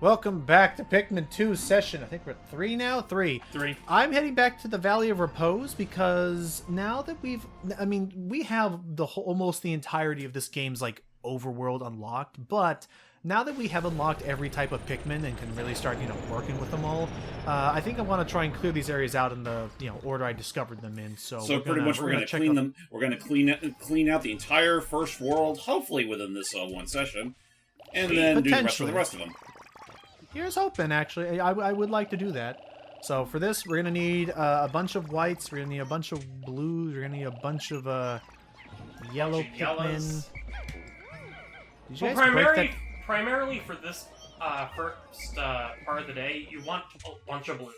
Welcome back to Pikmin 2 session. I think we're at 3 now? 3. 3. I'm heading back to the Valley of Repose because now that we have almost the entirety of this game's, like, overworld unlocked, but now that we have unlocked every type of Pikmin and can really start, working with them all, I think I want to try and clear these areas out in the, order I discovered them in. So we're going to clean them. We're going to clean out the entire first world, hopefully within this one session, and then do the rest of them. Here's hoping, actually. I would like to do that. So for this, we're going to need a bunch of whites, we're going to need a bunch of blues, we're going to need a bunch of yellow Pikmin. Did you guys primarily for this first part of the day, you want a bunch of blues.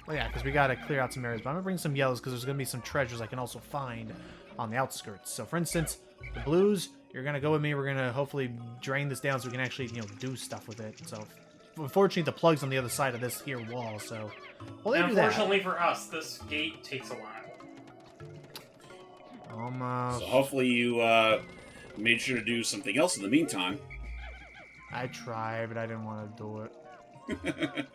Well, yeah, because we got to clear out some areas. But I'm going to bring some yellows because there's going to be some treasures I can also find on the outskirts. So for instance, the blues... You're going to go with me. We're going to hopefully drain this down so we can actually, do stuff with it. So, unfortunately, the plug's on the other side of this here wall, so... Well, they do that. Unfortunately for us, this gate takes a while. Almost. So hopefully you made sure to do something else in the meantime. I tried, but I didn't want to do it.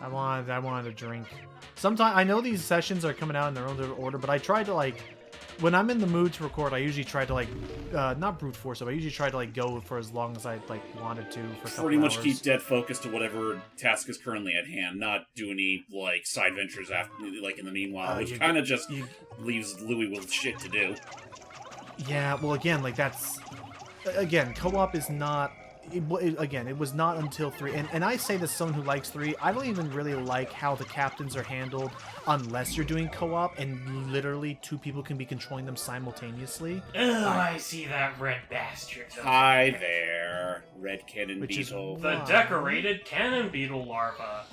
I wanted to drink. Sometimes, I know these sessions are coming out in their own order, but I tried to, when I'm in the mood to record, I usually try to, not brute force it, but I usually try to, go for as long as I, wanted to for a couple Pretty much hours. keep dead focused to whatever task is currently at hand, not do any, side ventures after, in the meanwhile, which kind of just leaves Louis with shit to do. Yeah, well, again, that's... Again, co-op is not... It was not until 3, and I say this as someone who likes 3, I don't even really like how the captains are handled unless you're doing co-op, and literally 2 people can be controlling them simultaneously. Ugh, I see that red bastard. Hi there, red cannon beetle. The decorated cannon beetle larva.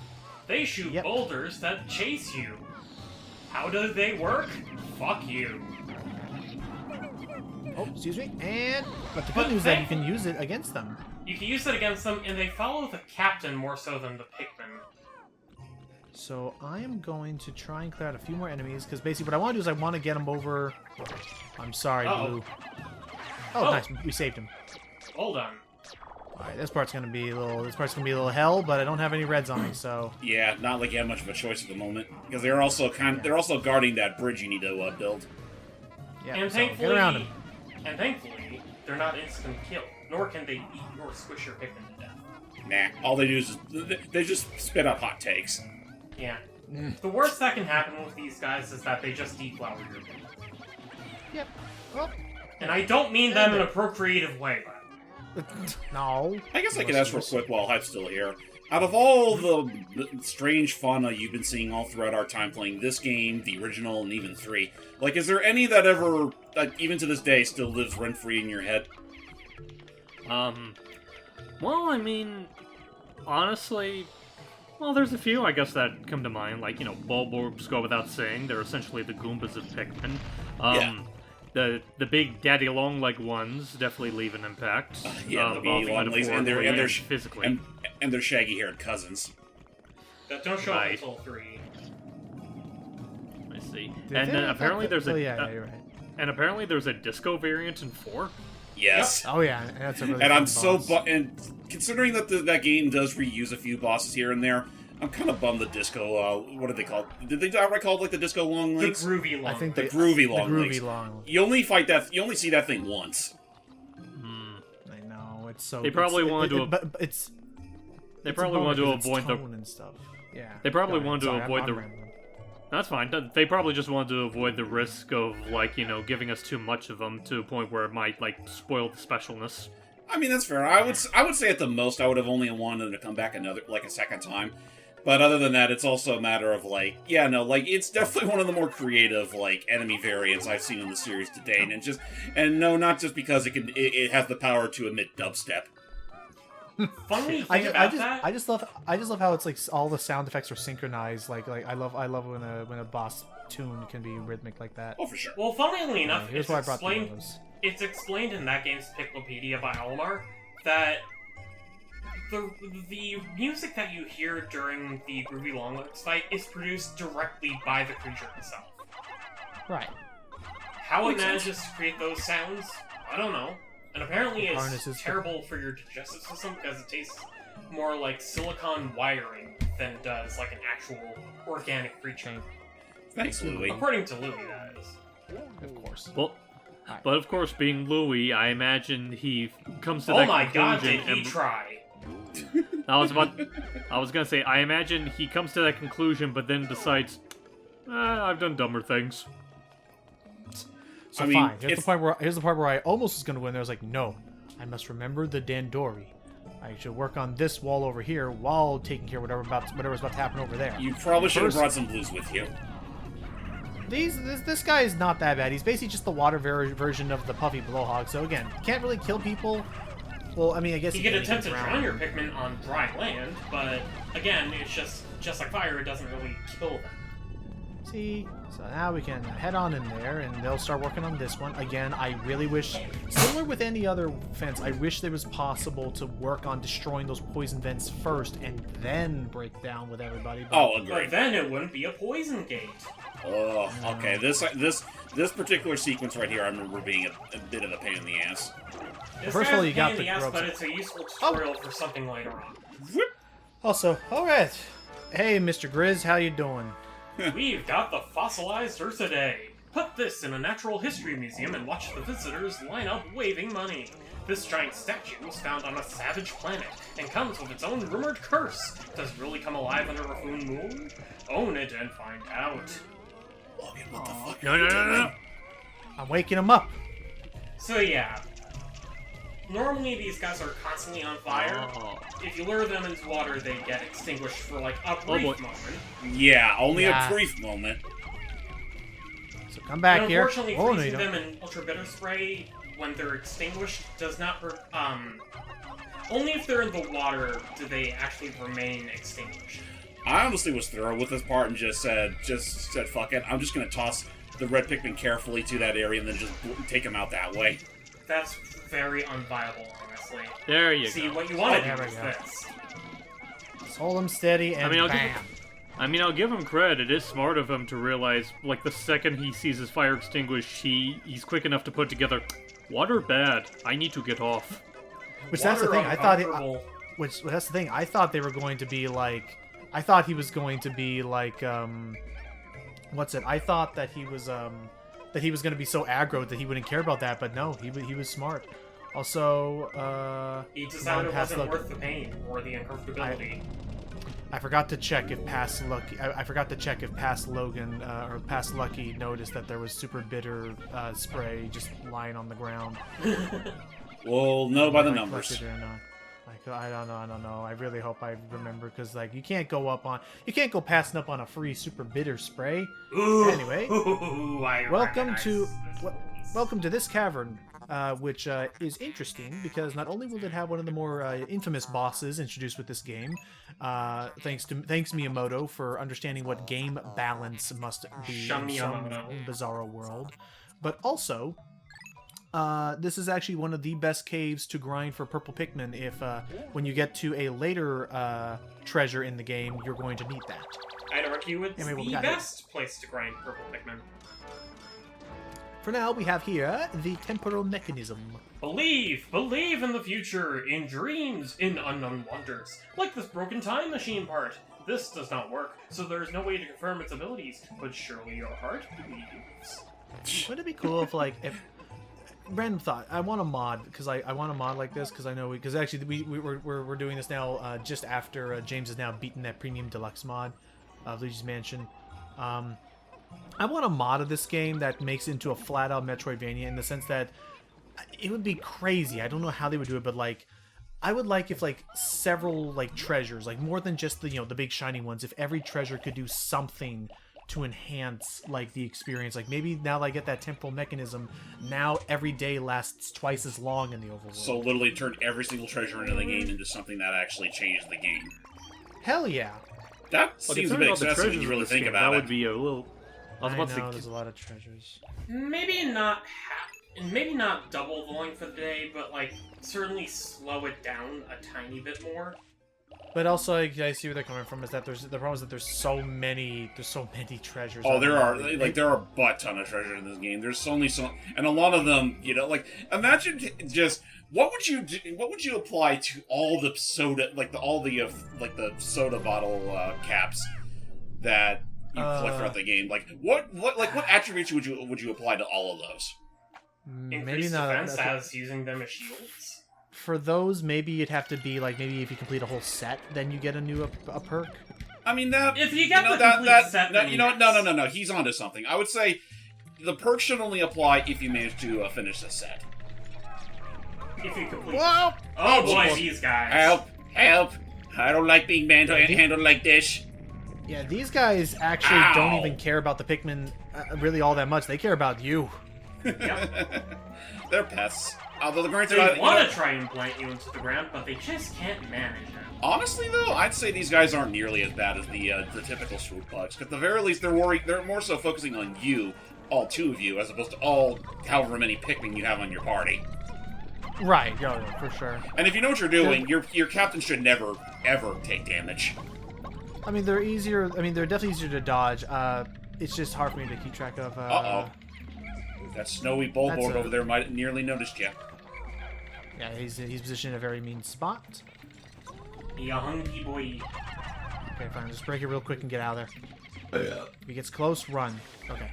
They shoot boulders that chase you. How do they work? Fuck you. Oh, excuse me, but the good news is that you can use it against them. You can use it against them, and they follow the captain more so than the Pikmin. So I am going to try and clear out a few more enemies, because basically what I want to do is I want to get them over... I'm sorry, Blue. Oh, nice, we saved him. Hold on. Alright, this part's gonna be a little hell, but I don't have any reds on me, so... Yeah, not like you have much of a choice at the moment, because they're also guarding that bridge you need to build. Yeah, and so thankfully, get around them. And thankfully, they're not instant kill, nor can they eat or squish your Pikmin to death. Nah, all they do is they just spit out hot takes. Yeah. The worst that can happen with these guys is that they just deflower your Pikmin. Yep. Well, and I don't mean them in a procreative way. No. I guess I could ask real quick while Hype's still here. Out of all the strange fauna you've been seeing all throughout our time playing this game, the original, and even 3, is there any that ever, even to this day, still lives rent-free in your head? Well, I mean, honestly, there's a few, I guess, that come to mind. Bulborbs go without saying. They're essentially the Goombas of Pikmin. The big daddy long-leg ones definitely leave an impact. The long legs, and they're physically. And their shaggy-haired cousins. That don't show up until 3. I see. And then apparently there's a... you're right. And apparently there's a disco variant in 4. Yes. Yep. Oh yeah, that's a really and fun I'm boss. so and considering that that game does reuse a few bosses here and there, I'm kind of bummed the disco. What did they call it? Did they outright call it the disco long legs? The groovy long. I think the groovy long the legs. Groovy long. You only fight that. You only see that thing once. I know it's so. They probably wanted to. But it's. They probably wanted to avoid the and stuff. Yeah. They probably wanted to avoid the. rambling. That's fine. They probably just wanted to avoid the risk of, giving us too much of them to a point where it might, spoil the specialness. I mean, that's fair. I would say at the most I would have only wanted them to come back a second time. But other than that, it's also a matter of, it's definitely one of the more creative, enemy variants I've seen in the series to date. Not just because it has the power to emit dubstep. Funny thing about that. I just love how it's all the sound effects are synchronized. I love when a boss tune can be rhythmic like that. Oh, for sure. Well, funnily enough, here's why I brought it's explained in that game's Piclopedia by Almar that the music that you hear during the Groovy Longlegs fight is produced directly by the creature itself. Right. How it manages to create those sounds, I don't know. And apparently it's Harnesses- terrible for your digestive system because it tastes more like silicon wiring than it does like an actual organic creature. Thanks, Louie. According to Louis, that is. Of course. Well, but of course, being Louis, I imagine he comes to Oh that my conclusion. god, did he and try? I was gonna say, I imagine he comes to that conclusion, but then decides, I've done dumber things. So I mean, fine. Here's the part where I almost was going to go in there. I was like, no, I must remember the Dandori. I should work on this wall over here while taking care of whatever's about to happen over there. You probably should have First- brought some blues with you. This guy is not that bad. He's basically just the water version of the puffy blowhog. So again, can't really kill people. Well, I mean, I guess You he can can attempt to drown. drown your Pikmin on dry land, but again, it's just like fire, it doesn't really kill them. See, so now we can head on in there, and they'll start working on this one. Again, I really wish, similar with any other fence, I wish there was possible to work on destroying those poison vents first, and then break down with everybody. But Oh, But agreed. then it wouldn't be a poison gate. Oh, okay. This particular sequence right here, I remember being a bit of a pain in the ass. It's first of kind all, a you pain got in the ass, grubs. but it's a useful tutorial for something later on. Also, all right. Hey, Mr. Grizz, how you doing? We've got the fossilized Ursidae. Put this in a natural history museum and watch the visitors line up waving money. This giant statue was found on a savage planet and comes with its own rumored curse. Does it really come alive under a full moon? Own it and find out. Logan, what the fuck? No. I'm waking him up. So yeah. Normally these guys are constantly on fire. Oh. If you lure them into water, they get extinguished for like a boy. brief moment. Yeah, only Yeah. a brief moment. So come back And here. unfortunately, Oh, no, you freezing don't. them in ultra bitter spray when they're extinguished does not. Only if they're in the water do they actually remain extinguished. I honestly was thorough with this part and just said, fuck it. I'm just gonna toss the red Pikmin carefully to that area and then just take them out that way. That's very unviable, honestly. There you See, go. what you want to there do we is go. this. Just hold him steady and I'll give him credit. It is smart of him to realize, like, the second he sees his fire extinguished, he's quick enough to put together, water bad. I need to get off. Which that's the Water thing. I thought uncomfortable. Which that's the thing. I thought they were going to be like. I thought he was going to be like. What's it? I thought that he was going to be so aggro that he wouldn't care about that. But no, he was smart. Also, He decided it past wasn't luck. worth the pain or the uncomfortability. I forgot to check if past Lucky. I forgot to check if past Logan or past Lucky noticed that there was super bitter spray just lying on the ground. We'll know by the If I numbers. collected it or not. Like, I don't know. I really hope I remember because like you can't go passing up on a free super bitter spray. Ooh, Anyway, ooh, I welcome recognize to this. welcome to this cavern, which is interesting because not only will it have one of the more infamous bosses introduced with this game, thanks Miyamoto for understanding what game balance must be Shun in some Miyamoto. bizarro world, but also. This is actually one of the best caves to grind for purple Pikmin if when you get to a later treasure in the game, you're going to need that. I'd argue it's Anyway, what we the got here? best place to grind purple Pikmin. For now, we have here the temporal mechanism. Believe in the future, in dreams, in unknown wonders. Like this broken time machine part. This does not work, so there is no way to confirm its abilities, but surely your heart believes. Wouldn't it be cool if random thought, I want a mod because I want a mod like this because I know because actually we're doing this now just after James has now beaten that premium deluxe mod of Luigi's Mansion. I want a mod of this game that makes it into a flat out Metroidvania in the sense that it would be crazy. I don't know how they would do it, but like I would like if like several like treasures, like more than just the the big shiny ones, if every treasure could do something to enhance like the experience. Like maybe now that I get that temporal mechanism, now every day lasts twice as long in the overworld. So literally turn every single treasure into the game into something that actually changes the game. Hell yeah. That seems a bit excessive when you really think about that it. would be a little. I was I about know, to there's say, a lot of treasures. Maybe not maybe not double the length of the day, but like certainly slow it down a tiny bit more. But also, I see where they're coming from. Is that the problem is that there's so many treasures. Oh, there are already. there are a butt ton of treasure in this game. There's only so, and a lot of them, like imagine just what would you do? What would you apply to all the soda, all the soda bottle caps that you collect throughout the game? Like what attributes would you apply to all of those? Maybe Increased not. defense as using them as shields. For those, maybe it'd have to be maybe if you complete a whole set, then you get a perk. I mean that if you get the complete set, no, he's onto something. I would say the perk should only apply if you manage to finish the set. If you complete. Whoa! Oh boy, these guys! Help! I don't like being handled like this. Yeah, these guys actually don't even care about the Pikmin really all that much. They care about you. Yep. They're pests. Although the granted, They want to try and plant you into the ground, but they just can't manage it. Honestly, though, I'd say these guys aren't nearly as bad as the typical swoop bugs. At the very least, they're more so focusing on you, all two of you, as opposed to all however many Pikmin you have on your party. Right, yeah, for sure. And if you know what you're doing, your captain should never ever take damage. I mean, they're easier. I mean, they're definitely easier to dodge. It's just hard for me to keep track of. That snowy bulboard over there might nearly noticed you. Yeah, he's positioned in a very mean spot. You hungry boy. Okay, fine. Just break it real quick and get out of there. If he gets close, run. Okay.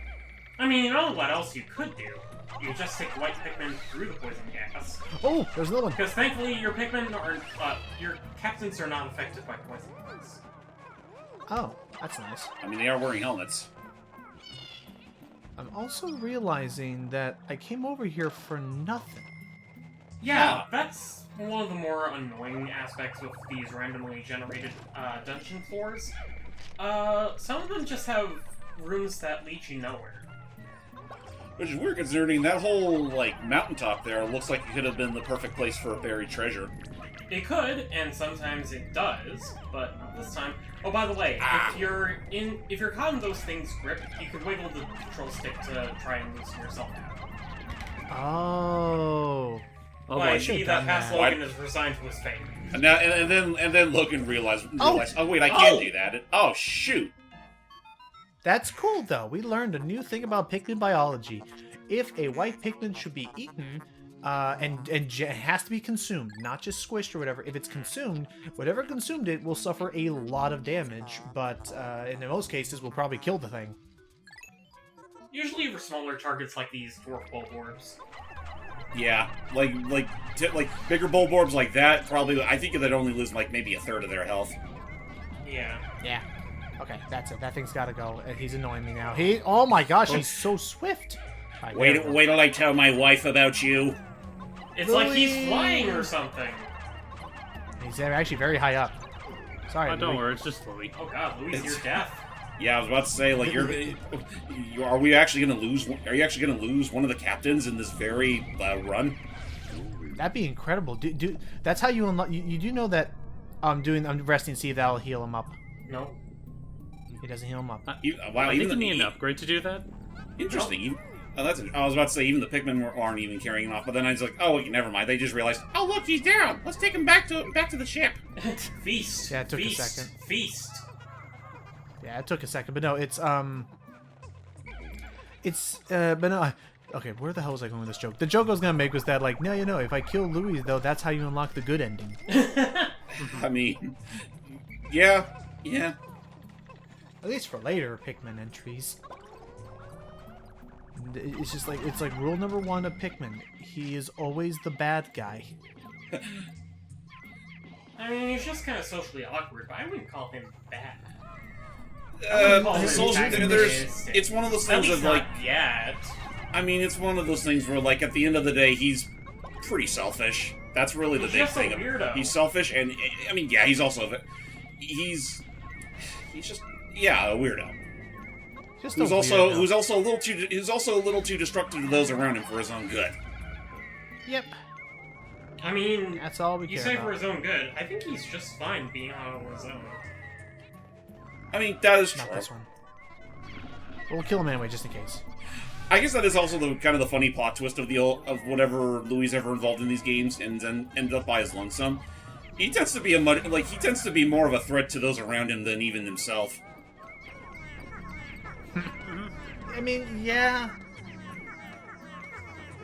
I mean, you know what else you could do? You just take white Pikmin through the poison gas. Oh, there's another one. Because thankfully your Pikmin your captains are not affected by poison gas. Oh, that's nice. I mean, they are wearing helmets. I'm also realizing that I came over here for nothing. Yeah, that's one of the more annoying aspects with these randomly generated dungeon floors. Some of them just have rooms that lead you nowhere. Which is weird considering that whole, mountaintop there looks like it could have been the perfect place for a buried treasure. It could, and sometimes it does, but not this time. Oh, by the way, if you're caught in those things' grip, you can wiggle the control stick to try and loosen yourself out. Oh. Oh, I see that past Logan is resigned to his fate. And then Logan realized, oh wait, I can do that. Oh shoot. That's cool, though. We learned a new thing about Pikmin biology. If a white Pikmin should be eaten, and it has to be consumed, not just squished or whatever. If it's consumed, whatever consumed it will suffer a lot of damage, but in most cases will probably kill the thing. Usually for smaller targets like these dwarf bulborbs. Yeah, like bigger bulborbs like that, probably, I think they'd only lose maybe a third of their health. Yeah. Yeah. Okay, that's it. That thing's gotta go. He's annoying me now. Oh my gosh, he's so swift. Right, wait till I tell my wife about you. It's like he's flying or something. He's actually very high up. Sorry, don't worry, it's just Louis. Oh god, Louis, you're deaf. Yeah, I was about to say, are we actually gonna lose? Are you actually gonna lose one of the captains in this very run? That'd be incredible. That's how you unlock. You do know that I'm resting. See if that'll heal him up. No. It doesn't heal him up. Wow, I think you need an upgrade to do that. Interesting. I was about to say even the Pikmin aren't even carrying him off, but then I was like, oh wait, never mind. They just realized, oh look, he's down. Let's take him back to the ship. Feast. Yeah, it took a second. Feast. Yeah, it took a second, but no, but no. Okay, where the hell was I going with this joke? The joke I was gonna make was that, no, if I kill Louis, though, that's how you unlock the good ending. I mean, yeah. At least for later Pikmin entries. It's just it's like rule number 1 of Pikmin. He is always the bad guy. I mean, he's just kind of socially awkward, but I wouldn't call him bad. It's one of those things of yet. I mean, it's one of those things where at the end of the day, he's pretty selfish. That's really the big thing. He's selfish, and I mean, yeah, he's also he's just a weirdo. Who's also a little too destructive to those around him for his own good. Yep. I mean, that's all we care about. You say for his own good. I think he's just fine being on his own. I mean, that is true. Not this one. But we'll kill him anyway, just in case. I guess that is also the funny plot twist of whatever Louis ever involved in these games and then ended up by his lonesome. He tends to be he tends to be more of a threat to those around him than even himself. I mean, yeah.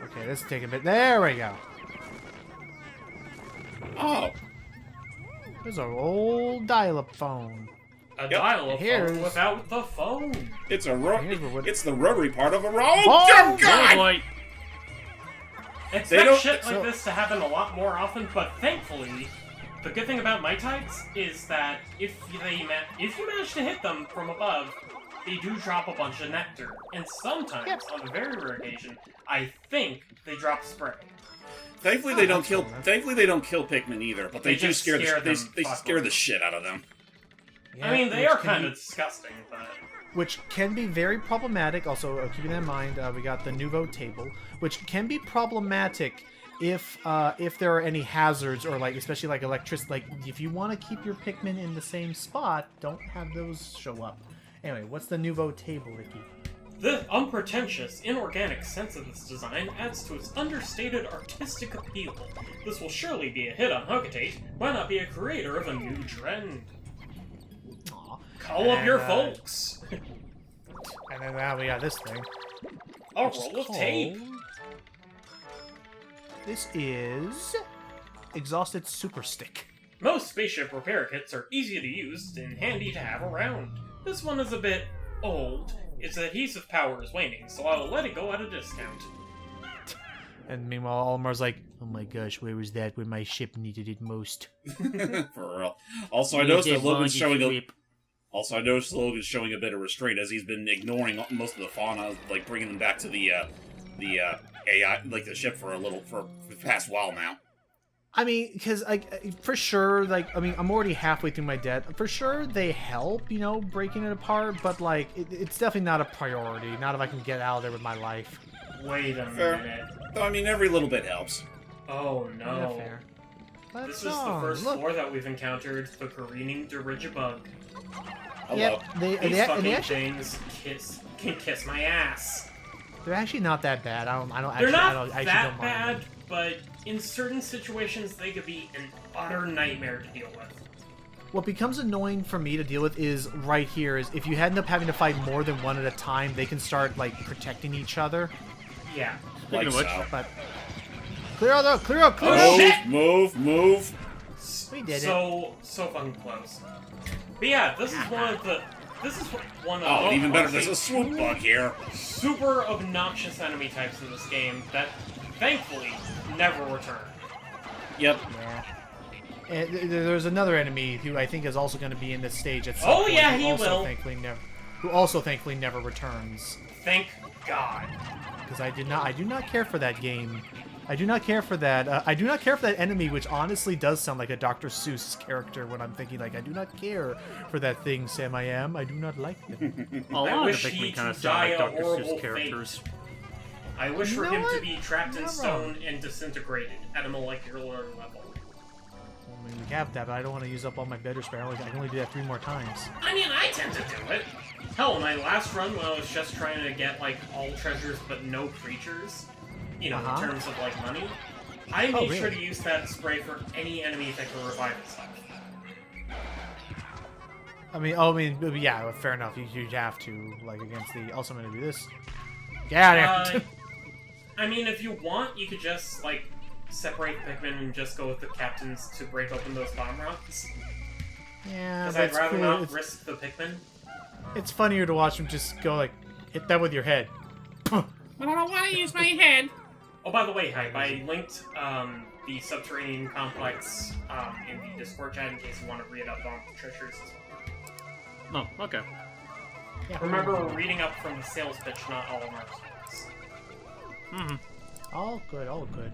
Okay, let's take a bit. There we go. Oh. There's our old dial-up phone. A dial-up Here's- phone without the phone. It's Here's the rotary part of a Oh, oh God! boy. Expect don't- shit like so- this to happen a lot more often, but thankfully, the good thing about my types is that if you manage to hit them from above, they do drop a bunch of nectar, and sometimes, Yep. on a very rare occasion, I think they drop spray. Thankfully, they don't kill. Thankfully, they don't kill Pikmin either, but they, They do just scare scare they them scare the fuckloads. shit out of them. Yeah, I mean, they which are can kind be- of disgusting, but... Which can be very problematic. Also, keeping that in mind, we got the Nouveau table, which can be problematic if there are any hazards or like, especially like electricity. Like, if you want to keep your Pikmin in the same spot, don't have those show up. Anyway, what's the Nouveau table, Ricky? The unpretentious, inorganic sense of this design adds to its understated artistic appeal. This will surely be a hit on Hugatate. Why not be a creator of a new trend? Aw. Call up your And, folks! And then now we got this thing. A which is roll of tape! called- This is Exhausted Super Stick. Most spaceship repair kits are easy to use and handy to have around. This one is a bit old. Its adhesive power is waning, so I will let it go at a discount. And meanwhile, Almar's like, "Oh my gosh, where was that when my ship needed it most?" For real. Also, I noticed that Logan's showing a bit of restraint as he's been ignoring most of the fauna, like bringing them back to the AI, like the ship for the past while now. I mean, because for sure, like, I mean, I'm already halfway through my debt. For sure, they help, you know, breaking it apart, but like, it's definitely not a priority. Not if I can get out of there with my life. Wait a Fair. minute. Though, I mean, every little bit helps. Oh Yeah, no. fair. This is the first floor that we've encountered, the careening dirigibug. Hello. Yep, These they fucking actually, things can kiss my ass. they're actually not that bad. I They're not don't that mind them. bad, but in certain situations they could be an utter nightmare to deal with. What becomes annoying for me to deal with is right here is if you end up having to fight more than one at a time, they can start like protecting each other. Yeah. Like Speaking of which, so. But clear out, clear out, clear Oh, out! shit! Move. We did it. So fucking close. But yeah, this is one of the Oh, even better, there's a swoop bug here. super obnoxious enemy types in this game that thankfully never return. Yep. Yeah. And there's another enemy who I think is also going to be in this stage at some Oh, point. yeah, who he also will. Who also thankfully never returns. Thank God. Because I do not care for that game. I do not care for that. I do not care for that enemy, which honestly does sound like a Dr. Seuss character when I'm thinking like, I do not care for that thing, Sam. I am. I do not like them. a lot I of wish the he Pikmin kind of to sound die like a Dr. horrible Seuss characters. I wish You for know him to what? be trapped in Not stone wrong. and disintegrated at a molecular level. I mean, we have that, but I don't want to use up all my better spare. I can only do that 3 more times. I mean, I tend to do it. Hell, my last run when I was just trying to get, like, all treasures but no creatures, you know, Uh-huh. in terms of, like, money, I made Oh, sure really? to use that spray for any enemy that can revive itself. I mean, yeah, fair enough. You have to, like, against the... Also, I'm going to do this. Get out of here! I mean, if you want, you could just, like, separate Pikmin and just go with the captains to break open those bomb rockets. Yeah, Because but I'd it's rather cool. not It's, risk the Pikmin. it's funnier to watch them just go, like, hit that with your head. I don't want to use my head. Oh, by the way, Hype, I linked the Subterranean Complex in the Discord chat in case you want to read up on the treasures as well. Oh, okay. Yeah. Remember, we're reading up from the sales pitch, not all of our response. Mm-hmm. All good, all good.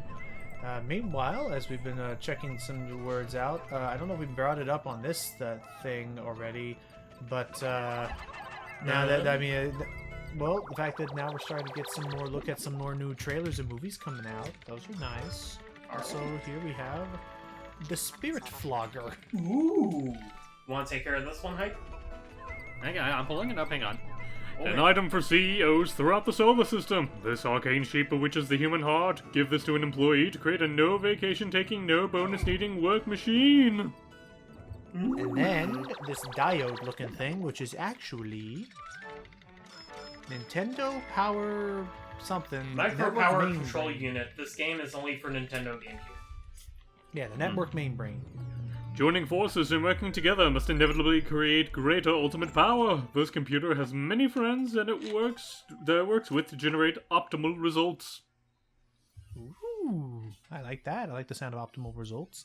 Meanwhile, as we've been checking some new words out, I don't know if we brought it up on this thing already, but now that, I mean, well, the fact that now we're starting to get some more look at some more new trailers and movies coming out, those are nice. Also, here we have the Spirit Flogger. Ooh! Want to take care of this one, Hype? I'm pulling it up, hang on. An item for CEOs throughout the solar system. This arcane sheep bewitches the human heart. Give this to an employee to create a no vacation taking, no bonus needing work machine. And then this diode looking thing, which is actually Nintendo Power something. Micro Network power main control brain. unit. This game is only for Nintendo GameCube. Yeah, the network main brain. Joining forces and working together must inevitably create greater ultimate power. This computer has many friends and it works with to generate optimal results. Ooh, I like that. I like the sound of optimal results.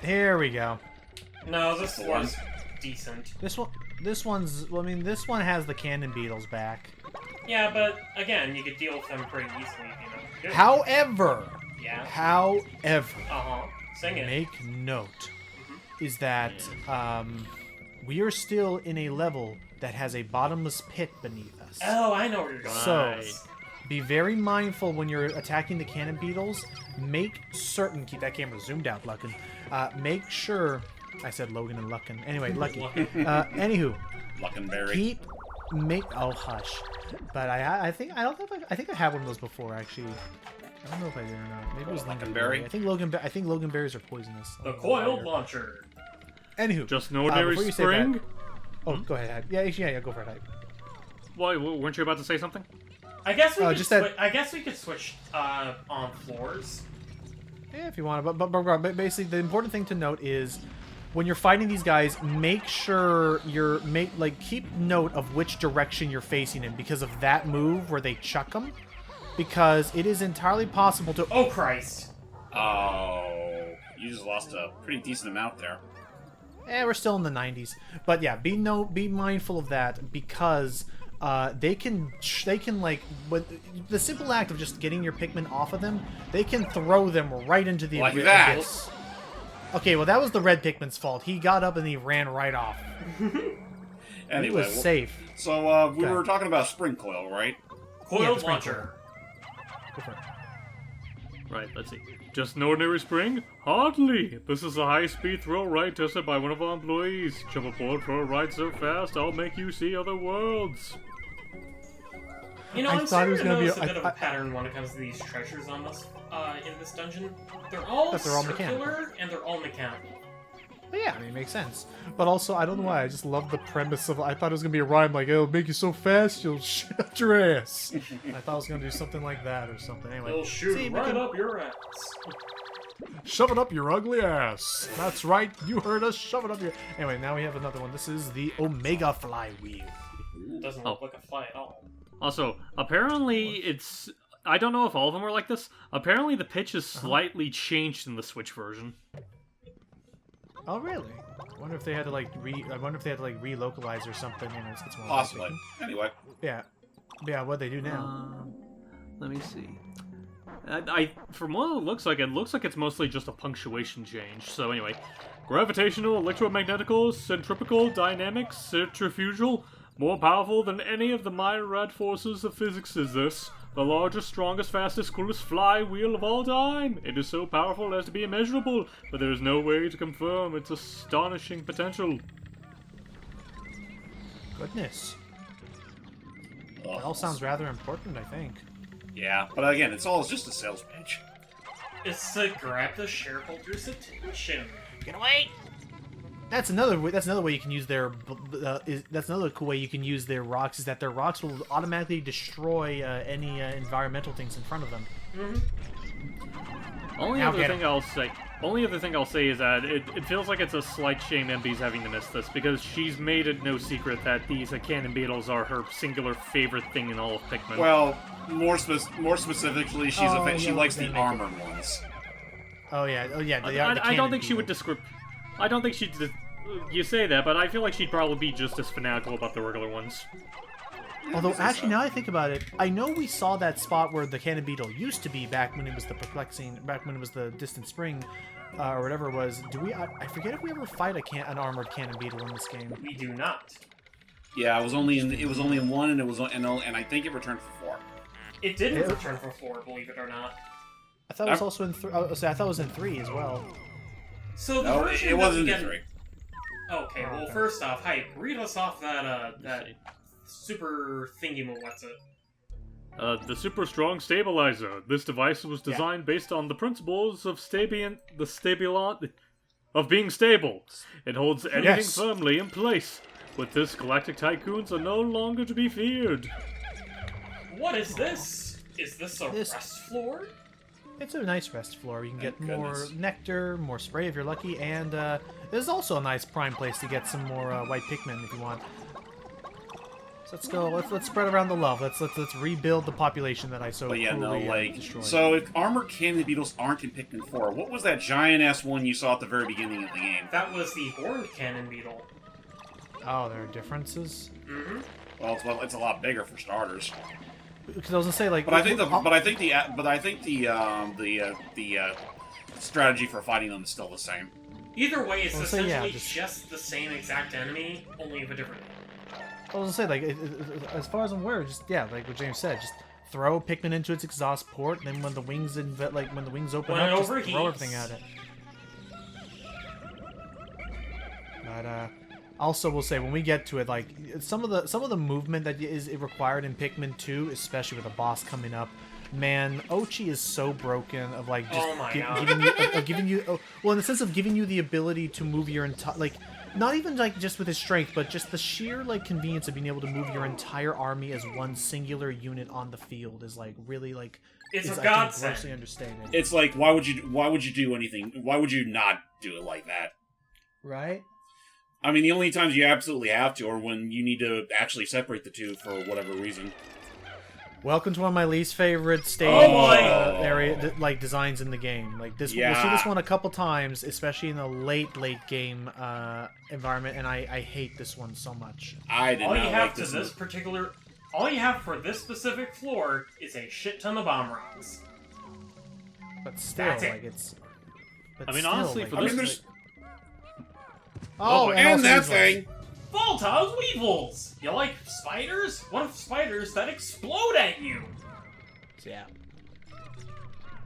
Here we go. No, this one's decent. This one's. Well, I mean, this one has the cannon beetles back. Yeah, but again, you could deal with them pretty easily if you know what to do. However, Sing it. make note is that we are still in a level that has a bottomless pit beneath us. Oh, I know where you're going. So, be very mindful when you're attacking the cannon beetles. Make certain... Keep that camera zoomed out, Luckin. Make sure... I said Logan and Luckin. Anyway, Lucky. Anywho. Luckenberry. Oh, hush. But I think I had one of those before, actually. I don't know if I did or not. Maybe it was Luckenberry. I think Loganberries are poisonous. The coil launcher. Anywho. Just an ordinary before you say that- spring? Go ahead. Yeah, go for it. Hype. Why, weren't you about to say something? I guess we just I guess we could switch on floors. Yeah, if you want to, but basically the important thing to note is when you're fighting these guys, make sure keep note of which direction you're facing in because of that move where they chuck them, because it is entirely possible to. Oh Christ! Oh, you just lost a pretty decent amount there. We're still in the 90s, but yeah, be mindful of that because they can like with the simple act of just getting your Pikmin off of them, they can throw them right into the abyss. Okay, well that was the red Pikmin's fault. He got up and he ran right off. Anyway, he was safe. So we were talking about spring coil, right? Coil the launcher. Go for it. Right, let's see. Just an ordinary spring? Hardly! This is a high-speed thrill ride tested by one of our employees. Jump aboard for a ride so fast, I'll make you see other worlds. You know, I I'm thought it was starting to gonna be notice a bit of a pattern when it comes to these treasures on this in this dungeon. They're all circular mechanical. and they're all mechanical. But yeah, I mean, it makes sense. But also, I don't know why, I just love the premise of. I thought it was gonna be a rhyme like, "It'll make you so fast, you'll shut your ass." I thought it was gonna do something like that or something. Anyway, They'll shoot right up your ass. Shove it up your ugly ass. That's right, you heard us. Shove it up your. Anyway, now we have another one. This is the Omega Flywheel. Doesn't look like a fly at all. Also, apparently it's... I don't know if all of them are like this. Apparently the pitch is slightly changed in the Switch version. Oh, really? I wonder if they had to relocalize or something. You know, it's more Possibly. Anyway. Yeah. What they do now? Let me see. From what it looks like it's mostly just a punctuation change. So anyway, gravitational, electromagnetical, centripetal, dynamic, centrifugal, more powerful than any of the myriad forces of physics is this. The largest, strongest, fastest, coolest flywheel of all time. It is so powerful as to be immeasurable, but there is no way to confirm its astonishing potential. Goodness. That all sounds rather important, I think. Yeah, but again, it's all just a sales pitch. It's to grab the shareholders' attention. Get away! That's another way you can use their. That's another cool way you can use their rocks. Is that their rocks will automatically destroy any environmental things in front of them. Only other thing I'll say is that it feels like it's a slight shame MB's having to miss this, because she's made it no secret that these cannon beetles are her singular favorite thing in all of Pikmin. Well, more specifically, she likes the armored ones. Oh yeah. I don't think she would describe. I don't think she'd. You say that, but I feel like she'd probably be just as fanatical about the regular ones. Although, actually, now I think about it, I know we saw that spot where the cannon beetle used to be back when it was back when it was the distant spring, or whatever it was. I forget if we ever fight an armored cannon beetle in this game. We do not. Yeah, it was only in 1, and I think it returned for 4. It didn't return for 4, believe it or not. I thought it was also in 3. I thought it was in 3 as well. So the version it wasn't that in 3. Okay, well, first off, Hype, read us off that super thingy what's it? The Super Strong Stabilizer. This device was designed based on the principles of being stable. It holds anything firmly in place. With this, galactic tycoons are no longer to be feared. What is this? Is this a rest floor? It's a nice rest floor. You can get Thank more goodness. nectar, more spray if you're lucky, and there's also a nice prime place to get some more white Pikmin if you want. So let's go. Let's spread around the love. Let's rebuild the population that I so But yeah, no, cruelly like, destroyed. so if armored cannon beetles aren't in Pikmin 4, what was that giant-ass one you saw at the very beginning of the game? That was the horned cannon beetle. Oh, there are differences. Mm-hmm. Well, it's a lot bigger for starters. Because I was gonna say like, But I think the strategy for fighting them is still the same. Either way, it's Well, so, yeah, essentially just- just the same exact enemy, only of a different name. I was gonna say like, as far as I'm aware, just like what James said, just throw Pikmin into its exhaust port, and then when the wings when the wings open When up, it just overheats. throw everything at it. But also we'll say when we get to it, like some of the movement that is required in Pikmin 2, especially with a boss coming up. Man, Ochi is so broken of like just Oh my God. giving you well, in the sense of giving you the ability to move your entire like. Not even like just with his strength, but just the sheer like convenience of being able to move your entire army as one singular unit on the field is like really like It's is, a I think, godsend. grossly understated. It's like, why would you do anything? Why would you not do it like that? Right? I mean, the only times you absolutely have to are when you need to actually separate the two for whatever reason. Welcome to one of my least favorite stage Oh, boy. area like designs in the game. Like this, we'll see this one a couple times, especially in the late game environment, and I hate this one so much. I did All not you like have to this. this particular, all you have for this specific floor is a shit ton of bomb rocks. But still, That's it. like it's. But I mean, still, honestly, like, for I this- mean, there's oh, and also that these ones. thing. Voltaz Weevils! You like spiders? What if spiders that explode at you? Yeah.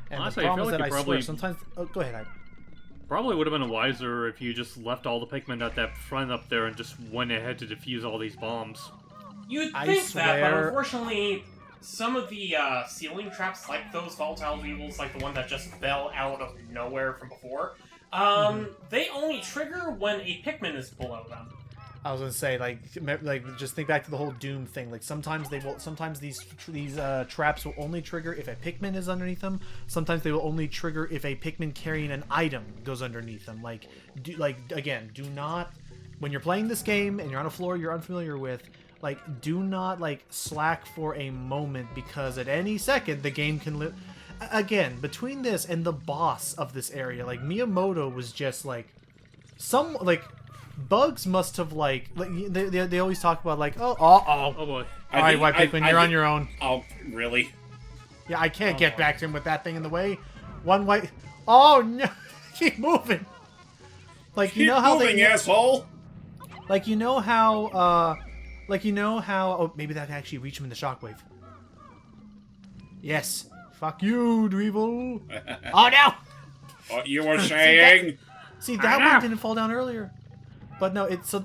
And Honestly, the I problem feel is that like you I probably- swear sometimes. Oh, go ahead. Probably would have been wiser if you just left all the Pikmin at that front up there and just went ahead to defuse all these bombs. You'd I think that, but swear- unfortunately, some of the ceiling traps, like those volatile weevils, like the one that just fell out of nowhere from before, they only trigger when a Pikmin is below them. I was gonna say, like just think back to the whole Doom thing. Like sometimes they will, sometimes these traps will only trigger if a Pikmin is underneath them. Sometimes they will only trigger if a Pikmin carrying an item goes underneath them. Like, do not when you're playing this game and you're on a floor you're unfamiliar with. Like, do not like slack for a moment because at any second the game can live. Again, between this and the boss of this area, like Miyamoto was just like some like. Bugs must have like they always talk about like Oh boy. all right, White Pikmin, you're on your own. Oh, really? Yeah, I can't get back to him with that thing in the way. One white. Oh no! Keep moving. Like you Keep know how moving, they. asshole. Like you know how. Like you know how. Oh, maybe that can actually reach him in the shockwave. Yes. Fuck you, Dweevil. Oh no! What you were saying? See that one didn't fall down earlier. But no, it's so.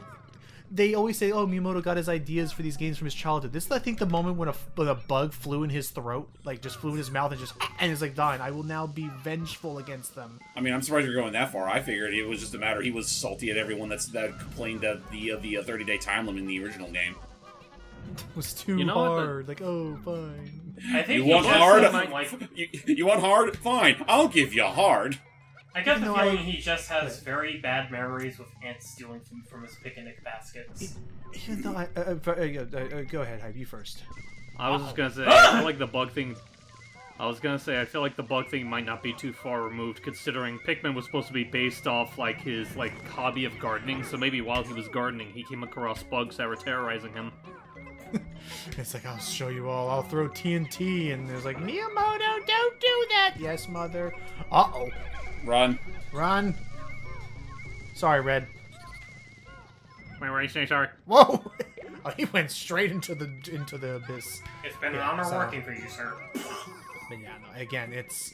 They always say, "Oh, Miyamoto got his ideas for these games from his childhood." This is, I think, the moment when a bug flew in his throat, like just flew in his mouth and is like dying. I will now be vengeful against them. I mean, I'm surprised you're going that far. I figured it was just a matter he was salty at everyone that complained of the 30-day time limit in the original game. It was too You know what, hard. Like, oh, fine. I think You he want just hard? doesn't like. You want hard? Fine, I'll give you hard. I get the No, feeling I- he just has very bad memories with ants stealing food from his picnic baskets. Even though go ahead, Hyde, you first. I was just gonna say, I feel like the bug thing. I feel like the bug thing might not be too far removed, considering Pikmin was supposed to be based off like his hobby of gardening. So maybe while he was gardening, he came across bugs that were terrorizing him. It's like, I'll show you all. I'll throw TNT, and there's like, Miyamoto, don't do that. Yes, mother. Uh-oh. Run. Run. Sorry, Red. Wait, were you saying sorry? Whoa! Oh, he went straight into the abyss. It's been an Yeah, honor so- working for you, sir. But yeah, no, again, it's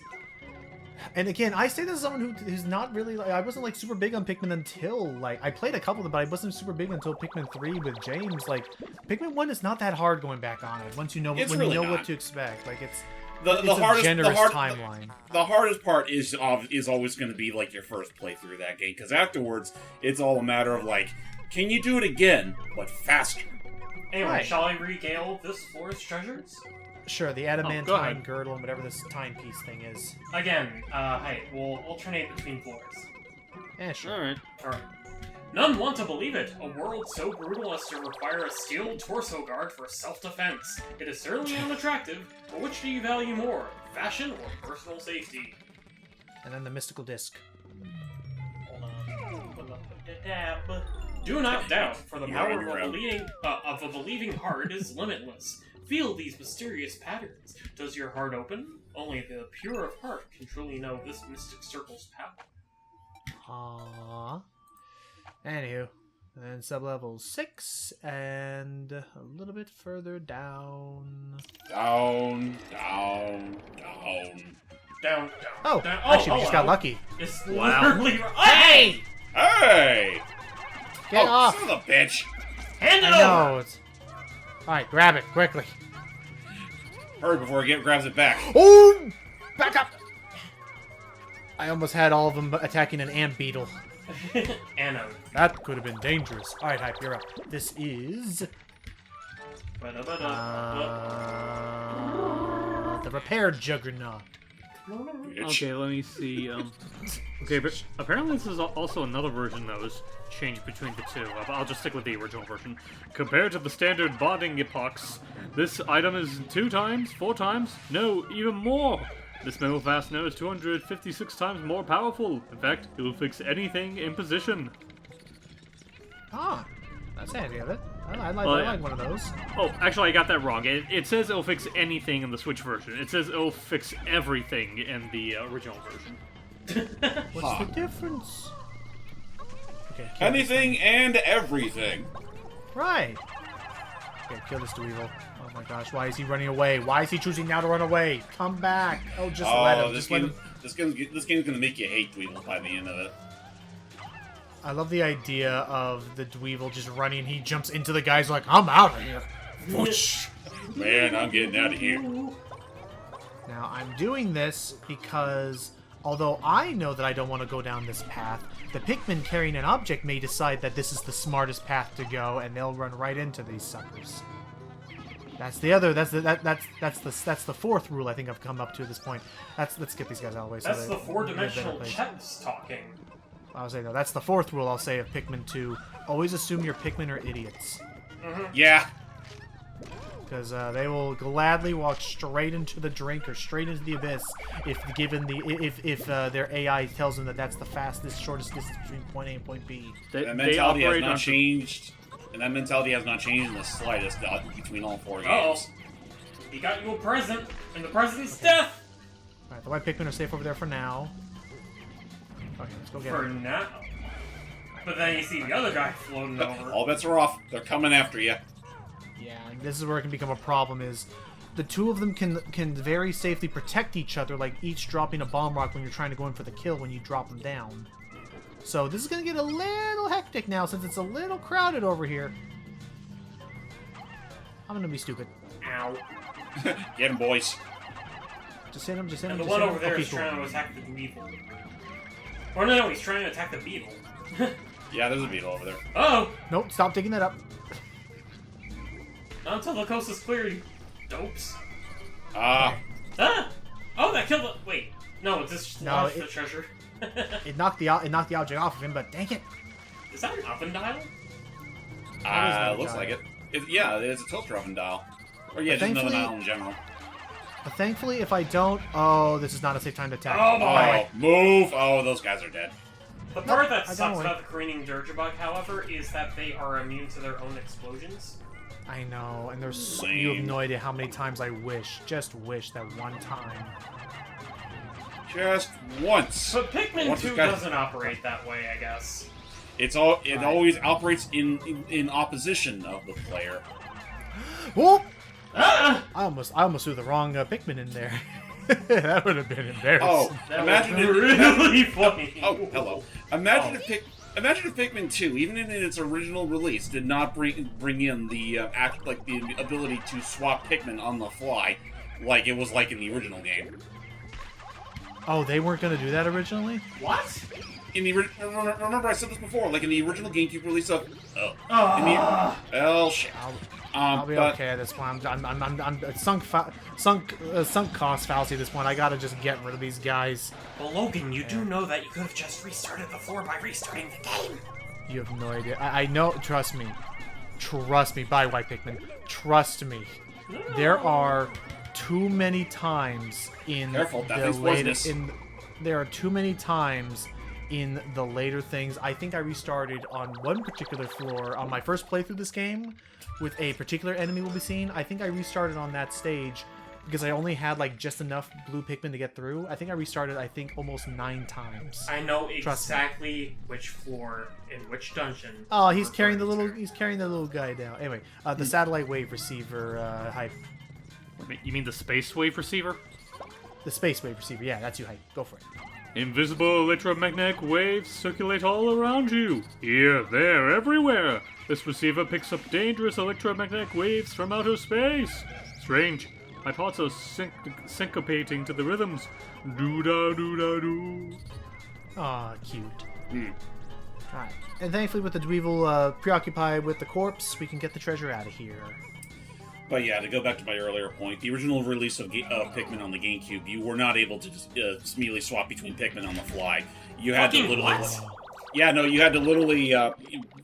And again, I say this as someone who's not really like, I wasn't like super big on Pikmin until like I played a couple of them, but I wasn't super big until Pikmin 3 with James. Like Pikmin 1 is not that hard going back on it once you know It's when really you know not. what to expect. Like it's The hardest timeline. The hardest part is always going to be like your first playthrough of that game, because afterwards it's all a matter of like, can you do it again but faster? Anyway, Right. shall I regale this forest treasures? Sure, the go adamantine ahead. girdle and whatever this timepiece thing is. Again, hey, we'll alternate between floors. Yeah, sure. Alright. Alright. None want to believe it. A world so brutal as to require a steel torso guard for self-defense. It is certainly unattractive, but which do you value more? Fashion or personal safety? And then the mystical disc. Hold on. Do not doubt, for the You're power running around. of a believing heart is limitless. Feel these mysterious patterns. Does your heart open? Only the pure of heart can truly know this mystic circle's power. Aww. Anywho, and then sublevel 6, and a little bit further down. Down. Down. Oh, down. actually, we just got wow. lucky. It's Wow. literally... Hey! Hey! Get off! Son of a bitch! Hand it I over! know. Alright, grab it, quickly. Hurry before it grabs it back. Oh! Back up! I almost had all of them attacking an ant beetle. Anode. That could have been dangerous. Alright, Hype, you're up. This is... the repair juggernaut. Bitch. Okay, let me see. Okay, but apparently this is also another version that was changed between the two. I'll just stick with the original version. Compared to the standard bonding epochs, this item is 2 times, 4 times, no, even more. This metal fastener is 256 times more powerful. In fact, it will fix anything in position. Ah, that's handy of it. I Oh, yeah. like one of those. Oh, actually, I got that wrong. It says it'll fix anything in the Switch version. It says it'll fix everything in the original version. What's Huh. the difference? Okay, kill Anything and everything. this- Right. Okay, kill this Dweevil. Oh my gosh, why is he running away? Why is he choosing now to run away? Come back. Oh, just let him. This Just let game, him. this game's gonna make you hate Dweevil by the end of it. I love the idea of the Dweevil just running. He jumps into the guys like, I'm out of here. Whoosh. Man, I'm getting out of here. Now, I'm doing this because, although I know that I don't want to go down this path, the Pikmin carrying an object may decide that this is the smartest path to go, and they'll run right into these suckers. That's the other. That's the fourth rule I think I've come up to at this point. Let's get these guys out of the way. So That's they- the four-dimensional they're better chess talking. I'll say no. That's the fourth rule I'll say of Pikmin 2. Always assume your Pikmin are idiots, Yeah. because they will gladly walk straight into the drink or straight into the abyss if given the if their AI tells them that that's the fastest, shortest distance between point A and point B. That mentality has not changed. And that mentality has not changed in the slightest between all 4 games. He got you a present, and the present's death! All right, the white Pikmin are safe over there for now. Okay, let's go get For them. now. But then you see the other guy floating over. All bets are off. They're coming after you. Yeah, and this is where it can become a problem. Is the two of them can very safely protect each other, like each dropping a bomb rock when you're trying to go in for the kill when you drop them down. So this is gonna get a little hectic now since it's a little crowded over here. I'm gonna be stupid. Ow. Get him, boys. Just hit him. Just hit him. And the just one hit over him. there Okay, is cool. trying to attack the Dweevil. Or no, he's trying to attack the beetle. Yeah, there's a beetle over there. Oh! Nope. Stop digging that up. Not until the coast is clear, you dopes. Ah. Ah! Oh, that killed the... Wait. No, it's just No, launched it- the treasure. It knocked the object off of him, but dang it. Is that an oven dial? Looks dial? like it. Yeah, it's a toaster oven dial. Or yeah, just another thankfully- dial in general. But thankfully, if I don't, oh, this is not a safe time to attack. Oh, boy. Oh, move! Oh, those guys are dead. The part that I got sucks one. about the careening Dirgebug, however, is that they are immune to their own explosions. I know, and there's so, Lame. you have no idea how many times I just wish that one time. Just once. But Pikmin Once 2 it's got- doesn't operate that way, I guess. It Right. always operates in opposition of the player. Whoop! Ah! I almost threw the wrong Pikmin in there. That would have been embarrassing. Oh, That imagine was really funny. Oh, hello. Imagine if Pikmin 2, even in its original release, did not bring in the the ability to swap Pikmin on the fly, like it was like in the original game. Oh, they weren't going to do that originally? What? Remember I said this before, like in the original GameCube release of shit. I'll be okay at this point. I'm sunk cost fallacy at this point. I gotta just get rid of these guys. Well, Logan, you do know that you could have just restarted the floor by restarting the game. You have no idea. I know. Trust me. Trust me. Bye, White Pikmin. Trust me. There are too many times in Careful, that the thing's poisonous. there are too many times in the later things. I think I restarted on one particular floor on my first playthrough this game with a particular enemy we'll be seeing. I think I restarted on that stage because I only had like just enough blue Pikmin to get through. I think I restarted almost 9 times. I know exactly which floor in which dungeon. Oh, he's carrying the little guy down. Anyway, the satellite wave receiver hype. You mean the space wave receiver? The space wave receiver. Yeah, that's you hype. Go for it. Invisible electromagnetic waves circulate all around you. Here, there, everywhere. This receiver picks up dangerous electromagnetic waves from outer space. Strange. My parts are syncopating to the rhythms. Doo-da-doo-da-doo. Aw, cute. Alright. And thankfully with the Dweevil preoccupied with the corpse, we can get the treasure out of here. But yeah, to go back to my earlier point, the original release of Pikmin on the GameCube, you were not able to just immediately swap between Pikmin on the fly. You had to literally... What? Yeah, no, you had to literally... the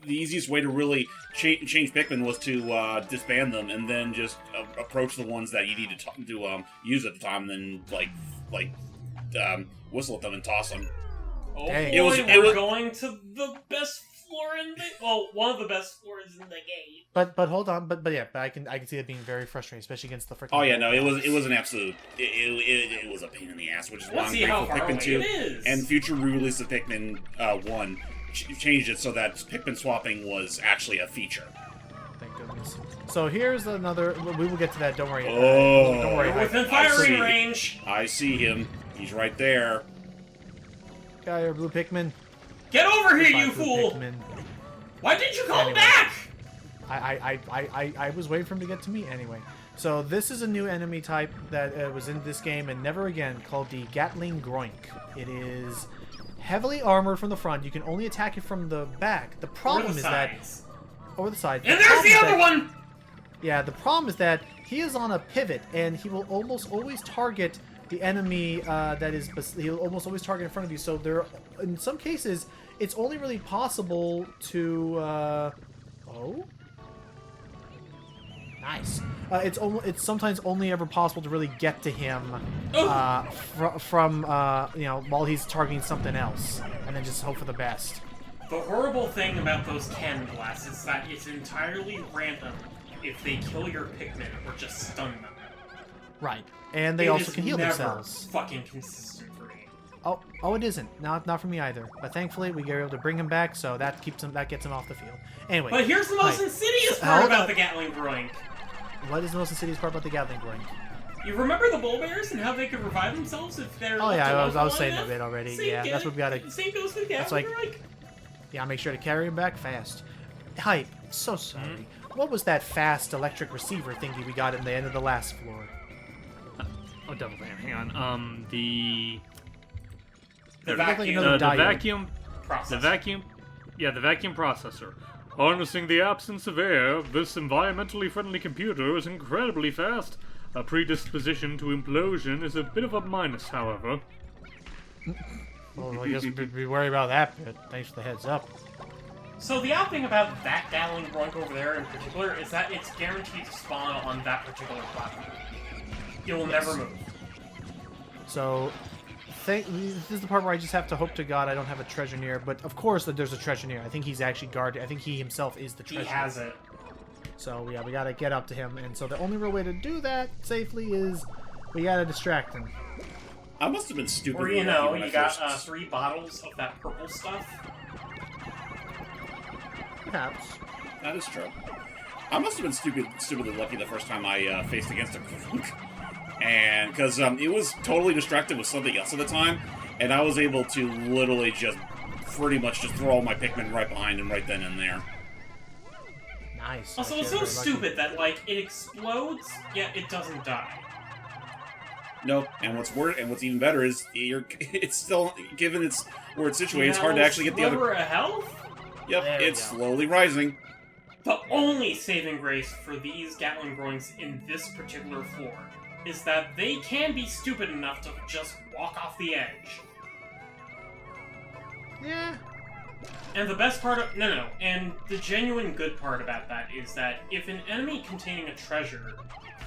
easiest way to really change Pikmin was to disband them and then just approach the ones that you needed to use at the time, and then whistle at them and toss them. Oh Dang. boy, we're going to the best floor in the... Well, one of the best floors in the game. But hold on, but yeah, I can see it being very frustrating, especially against the freaking... Oh yeah, no, it was an absolute... It was a pain in the ass, which is why I'm grateful Pikmin 2 and future re-release of Pikmin 1 changed it so that Pikmin swapping was actually a feature. Thank goodness. So here's another... We will get to that, don't worry. Oh. Don't worry. We're within firing range. I see him. He's right there. Guy or blue Pikmin. Get over here, Goodbye, you blue fool! Pikmin. Why didn't you call Anyway. back? I was waiting for him to get to me anyway. So this is a new enemy type that was in this game and never again, called the Gatling Groink. It is heavily armored from the front. You can only attack it from the back. The problem is that over the side. And there's the other one. Yeah, the problem is that he is on a pivot and he will almost always target the enemy he'll almost always target in front of you. So there, in some cases, it's only really possible to. Nice. It's sometimes only ever possible to really get to him from while he's targeting something else, and then just hope for the best. The horrible thing about those cannon blasts is that it's entirely random if they kill your Pikmin or just stun them. Right, and they also can heal themselves. Fucking consistent for me. Oh, it isn't. Not for me either. But thankfully, we were able to bring him back, so that gets him off the field. Anyway. But here's the most insidious part about the Gatling Groink. What is the most insidious part about the Gatling Groink? You remember the bull bears and how they could revive themselves if they're... Oh yeah, I was saying that bit already. That's what we gotta... Same goes with Gatling Groink. Yeah, make sure to carry him back fast. Hype, so sorry. What was that fast electric receiver thingy we got in the end of the last floor? Oh, double bam. Hang on. The vacuum. The vacuum Processor. The vacuum. Yeah, the vacuum processor. Harnessing the absence of air, this environmentally friendly computer is incredibly fast. A predisposition to implosion is a bit of a minus, however. Well, I guess we worry about that bit. Thanks for the heads up. So the odd thing about that Gatling Groink over there in particular is that it's guaranteed to spawn on that particular platform. It will never move. So, this is the part where I just have to hope to God I don't have a treasure near. But of course, that there's a treasure near. I think he's actually guarded. I think he himself is the treasure. He has it. So yeah, we gotta get up to him, and so the only real way to do that safely is we gotta distract him. I must have been stupid. Or you got 3 bottles of that purple stuff. Perhaps. That is true. I must have been stupidly lucky the first time I faced against a Groink. and because it was totally distracted with something else at the time, and I was able to literally just pretty much just throw all my Pikmin right behind him right then and there. Nice. Also, it's so stupid that, like, it explodes, yet it doesn't die. Nope. And what's even better is it's still, given where it's situated, it's hard to actually get the other. Of health? Yep, There it's slowly rising. The only saving grace for these Gatling Groins in this particular floor is that they can be stupid enough to just walk off the edge. Yeah. And the best part of... No. And the genuine good part about that is that if an enemy containing a treasure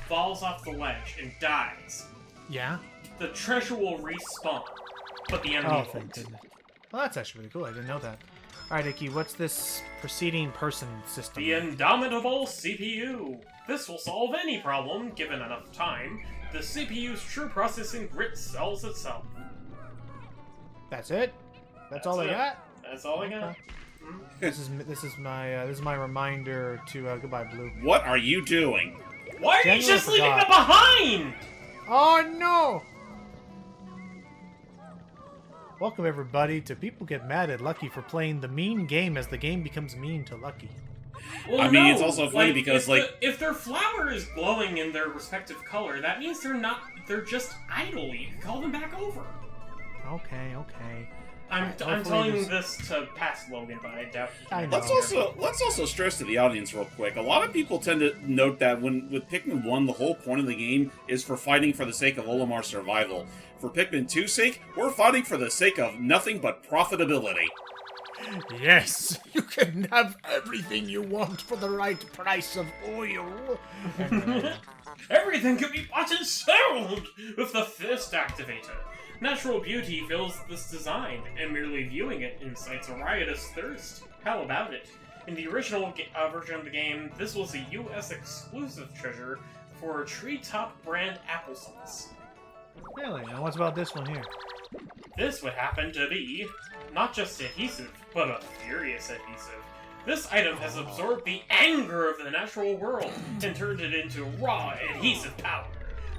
falls off the ledge and dies, Yeah. the treasure will respawn, but the enemy Oh, thank won't. goodness. Well, that's actually really cool. I didn't know that. All right, Icky, what's this preceding person system? The indomitable CPU. This will solve any problem, given enough time. The CPU's true processing grit sells itself. That's it. That's all I it. got. That's all I got. Okay. This is my reminder to goodbye, Blue. What are you doing? Why are you Genuinely just leaving forgot. them behind? Oh no! Welcome everybody to People Get Mad at Lucky for playing the mean game as the game becomes mean to Lucky. Well, I mean, no, it's also funny because, if their flower is glowing in their respective color, that means they're just idle. You can call them back over. Okay. I'm Hopefully telling this to pass Logan, but I doubt he can. I know. Let's also stress to the audience real quick. A lot of people tend to note that with Pikmin 1, the whole point of the game is for fighting for the sake of Olimar's survival. For Pikmin 2's sake, we're fighting for the sake of nothing but profitability. Yes, you can have everything you want for the right price of oil. Everything can be bought and sold with the fist activator. Natural beauty fills this design, and merely viewing it incites a riotous thirst. How about it? In the original version of the game, this was a US exclusive treasure for treetop brand applesauce. Really? And what's about this one here? This would happen to be not just adhesive, but a furious adhesive. This item has absorbed the anger of the natural world and turned it into raw adhesive power.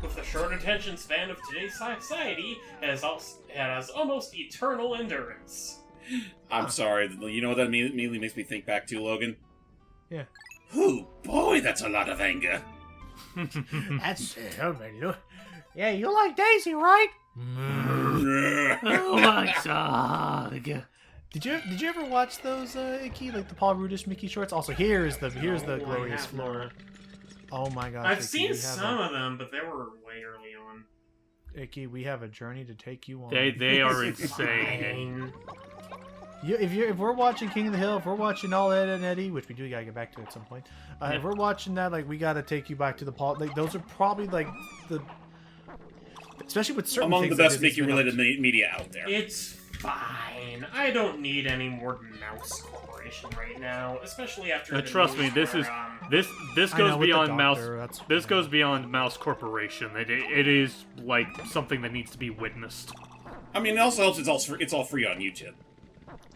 With the short attention span of today's society, it has almost eternal endurance. I'm sorry, you know what that immediately makes me think back to, Logan? Yeah. Oh boy, that's a lot of anger. That's yeah, you like Daisy, right? Oh my god. Did you ever watch those Icky, like the Paul Rudish Mickey shorts? Also, here's the No, I glorious have floor. not. Oh my gosh, I've Icky, seen we have some of them, but they were way early on. Icky, we have a journey to take you on. They are insane. If we're watching King of the Hill, if we're watching All Ed and Eddie, which we do gotta get back to at some point, if we're watching that, like, we gotta take you back to the Paul. Like, those are probably like the, especially with certain Among things the best that Disney's been Mickey-related up to. media out there. It's fine. I don't need any more Mouse Corporation right now, especially after. The Trust me, news this where, is this I know, goes with the beyond Mouse. doctor, that's This fine. goes beyond Mouse Corporation. It is like something that needs to be witnessed. I mean, it also helps it's all free on YouTube.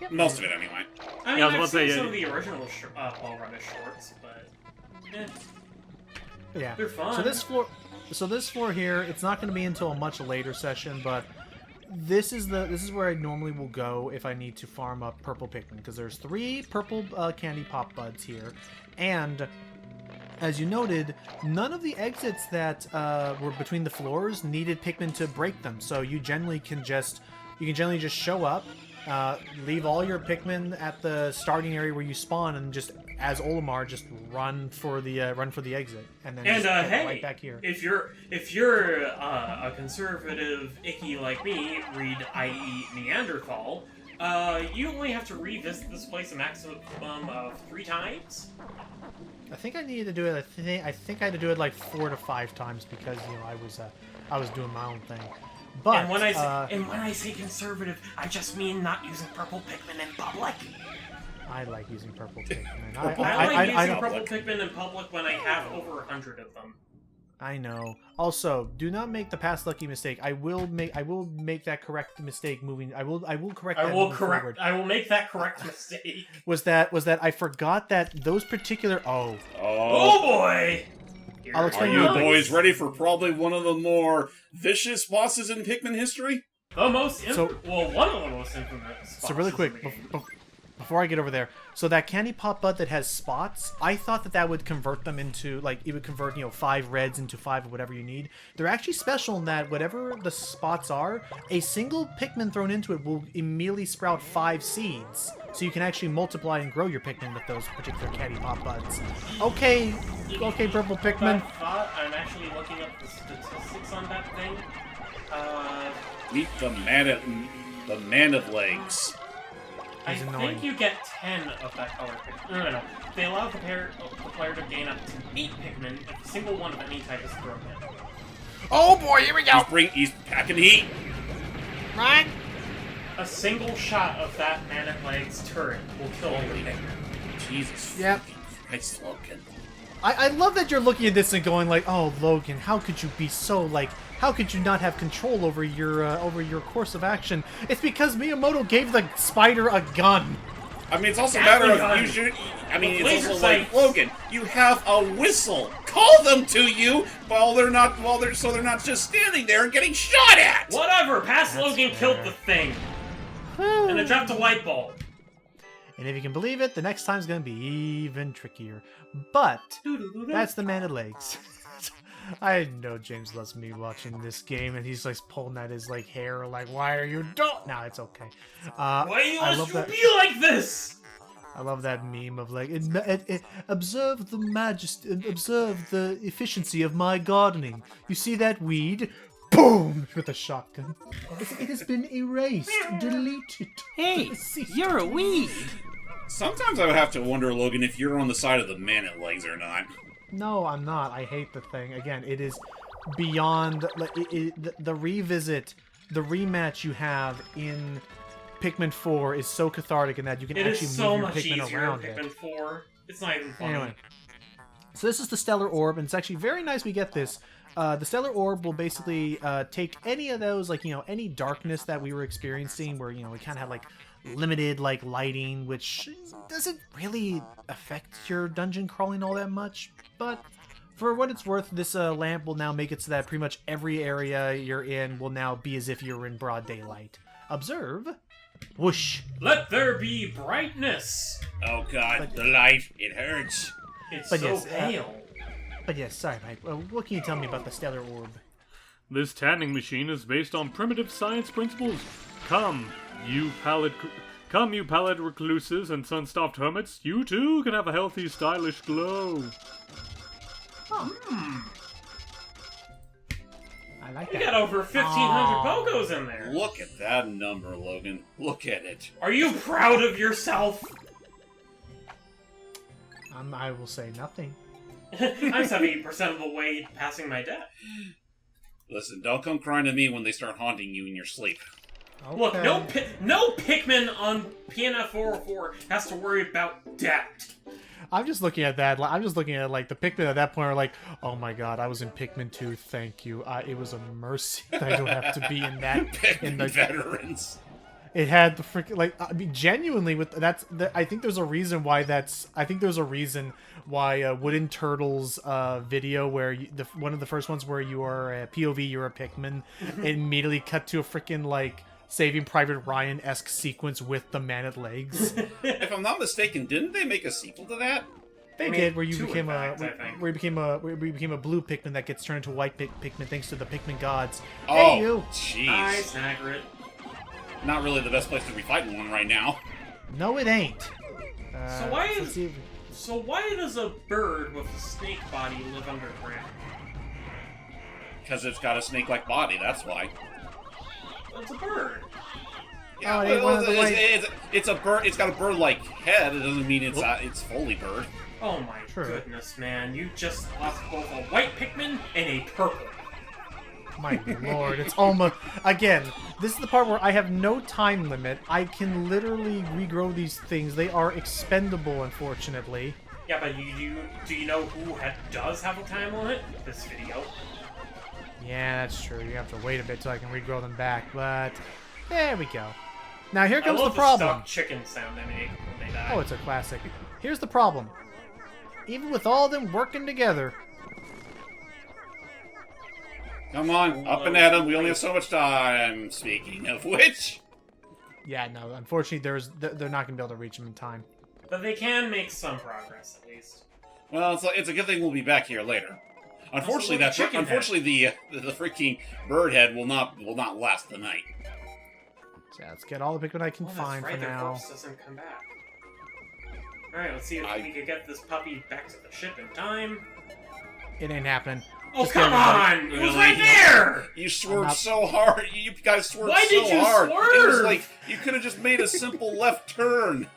Yep. Most of it, anyway. I mean, Yeah, I was I've about to say, seen some of the original Paul Rudish shorts, but Yeah. they're fun. So this floor here, it's not going to be until a much later session, but this is where I normally will go if I need to farm up purple Pikmin, because there's 3 purple candy pop buds here, and as you noted, none of the exits that were between the floors needed Pikmin to break them. So you generally can just show up, leave all your Pikmin at the starting area where you spawn, and just as Olimar just run for the exit, and then just get hey, right back here. if you're a conservative icky like me, read i.e. Neanderthal, you only have to revisit this place a maximum of 3 times. I think I needed to do it. I think I had to do it like 4 to 5 times because I was doing my own thing. But And when I say conservative, I just mean not using purple Pikmin in public. I like using purple Pikmin. I like using know. purple Pikmin in public when I have over 100 of them. I know. Also, do not make the past lucky mistake. I will make that correct mistake moving. I will correct. That moving forward. I will make that correct mistake. Was that I forgot that those particular Oh boy! here. I'll Are explain you Nice. boys ready for probably one of the more vicious bosses in Pikmin history? The most So- one of the most infamous. So really bosses in quick, the game. before I get over there, so that candy pop bud that has spots, I thought that would convert them into, like, it would convert, 5 reds into 5 of whatever you need. They're actually special in that whatever the spots are, a single Pikmin thrown into it will immediately sprout 5 seeds. So you can actually multiply and grow your Pikmin with those particular candy pop buds. Okay, purple Pikmin. I'm actually looking up the statistics on that thing. Meet the man of legs. I He's annoying. think you get 10 of that color Pikmin. No. They allow the player to gain up to 8 Pikmin if a single one of any type is thrown in. Oh boy, here we go. He's packing heat. Right? A single shot of that Man at Legs turret will kill your Pikmin. Jesus. Yep. Christ, Logan. I love that you're looking at this and going like, oh, Logan, how could you be so, like, how could you not have control over your course of action? It's because Miyamoto gave the spider a gun. I mean, it's also a matter Gun. of you should. I mean, With it's laser also like sights. Logan. You have a whistle. Call them to you while they're not just standing there and getting shot at. Whatever, Past That's Logan fair. killed the thing. And it dropped a light bulb. And if you can believe it, the next time's gonna be even trickier. But that's the Man at Legs. I know James loves me watching this game, and he's like pulling at his like hair, like, "Why are you doing?" No, it's okay. Why you I must love you that. be like this? I love that meme of like, observe the majesty, observe the efficiency of my gardening. You see that weed? Boom! With a shotgun. It has been erased, deleted. Hey, you're a weed. Sometimes I would have to wonder, Logan, if you're on the side of the man at legs or not. No, I'm not. I hate the thing. Again, it is beyond like the revisit, the rematch you have in Pikmin 4 is so cathartic in that you can It actually is move so your much Pikmin easier around in it. Pikmin 4. It's not even funny. Anyway, so this is the Stellar Orb, and it's actually very nice we get this. The Stellar Orb will basically take any of those, like, any darkness that we were experiencing where, we kind of had, like, limited, like, lighting, which doesn't really affect your dungeon crawling all that much, but for what it's worth, this lamp will now make it so that pretty much every area you're in will now be as if you're in broad daylight. Observe. Whoosh. Let there be brightness. Oh God, the light, it hurts. It's But so yes, pale. But yes, sorry, Mike. What can you tell me about the Stellar Orb? This tanning machine is based on primitive science principles. Come, you pallid recluses and sun-stopped hermits, you too can have a healthy, stylish glow. I like You that. got over 1,500 Pogos in there. Look at that number, Logan. Look at it. Are you proud of yourself? I will say nothing. I'm 70% of the way passing my debt. Listen, don't come crying to me when they start haunting you in your sleep. Okay. Look, no Pikmin on PNF 404 has to worry about debt. I'm just looking at that. I'm just looking at, like, the Pikmin at that point are like, oh my god, I was in Pikmin 2, thank you. It was a mercy that I don't have to be in that. in Pikmin the veterans. It had the freaking, like, I mean, genuinely, I think there's a reason why Wooden Turtles video where one of the first ones where you are a POV, you're a Pikmin, it immediately cut to a freaking, like, Saving Private Ryan-esque sequence with the Man at Legs. If I'm not mistaken, didn't they make a sequel to that? They I mean, did, where you two, became in a fact, I think. where you became a blue Pikmin that gets turned into a white Pikmin thanks to the Pikmin gods. Oh, Hey, you! jeez. Nice, Nagrit. Not really the best place to be fighting one right now. No, it ain't. So why does a bird with a snake body live underground? Because it's got a snake-like body, that's why. It's a bird. Yeah, Oh, it ain't one of the it's a bird. It's got a bird-like head. It doesn't mean it's fully bird. Oh my True. goodness, man. You just lost both a white Pikmin and a purple. My lord, it's almost... Again, this is the part where I have no time limit. I can literally regrow these things. They are expendable, unfortunately. Yeah, but do you know who does have a time limit? This video. Yeah, that's true. You have to wait a bit till I can regrow them back, but... There we go. Now, here I comes the love problem. stock chicken sound they make when they die. Oh, it's a classic. Here's the problem. Even with all of them working together, Come on, up and at 'em. We only have so much time. Speaking of which... Yeah, no, unfortunately, they're not going to be able to reach him in time. But they can make some progress, at least. Well, it's a good thing we'll be back here later. Unfortunately, the freaking bird head will not last the night. So yeah, let's get all the Pikmin I can find that's right, for their now. corpse doesn't come back. Alright, let's see if we can get this puppy back to the ship in time. It ain't happening. Oh, Just come get everybody- on! It was right there! You swerved so hard. You guys swerved Why so did you hard. swerve? It was like you could have just made a simple left turn.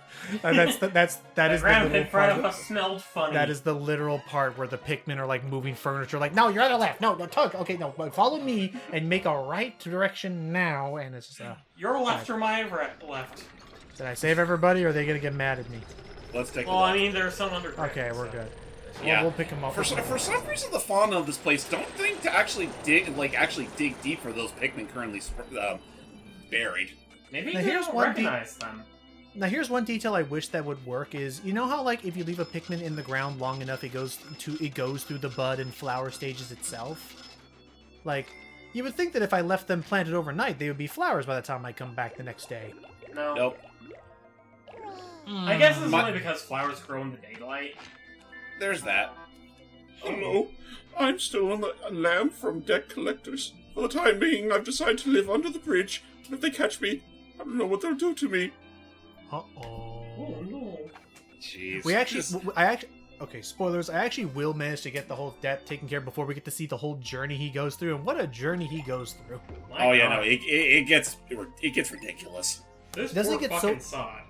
That is the ramp literal in front of part. us smelled funny. That is the literal part where the Pikmin are like moving furniture. Like, no, you're on the left. No, tug. Okay, no, follow me and make a right direction now. And it's just, Your left or my left? did I save everybody, or are they gonna get mad at me? Let's take a Well, look. I mean, there's some underground. Okay, we're good. Yeah. We'll pick them up. For some reason, the fauna of this place don't think to actually dig deep for those Pikmin currently buried. Maybe Now, they here's don't one recognize them. Now, here's one detail I wish that would work is, you know how, like, if you leave a Pikmin in the ground long enough, it goes through the bud and flower stages itself? Like, you would think that if I left them planted overnight, they would be flowers by the time I come back the next day. No. Nope. I guess it's only because flowers grow in the daylight. There's that. Hello, I'm still a lamb from Deck Collectors. For the time being, I've decided to live under the bridge, and if they catch me, I don't know what they'll do to me. Uh-oh. Oh no. Jeez. Okay, spoilers. I actually will manage to get the whole death taken care of before we get to see the whole journey he goes through, and what a journey he goes through. Oh yeah, no, it gets ridiculous. This Doesn't poor it get fucking so- sod.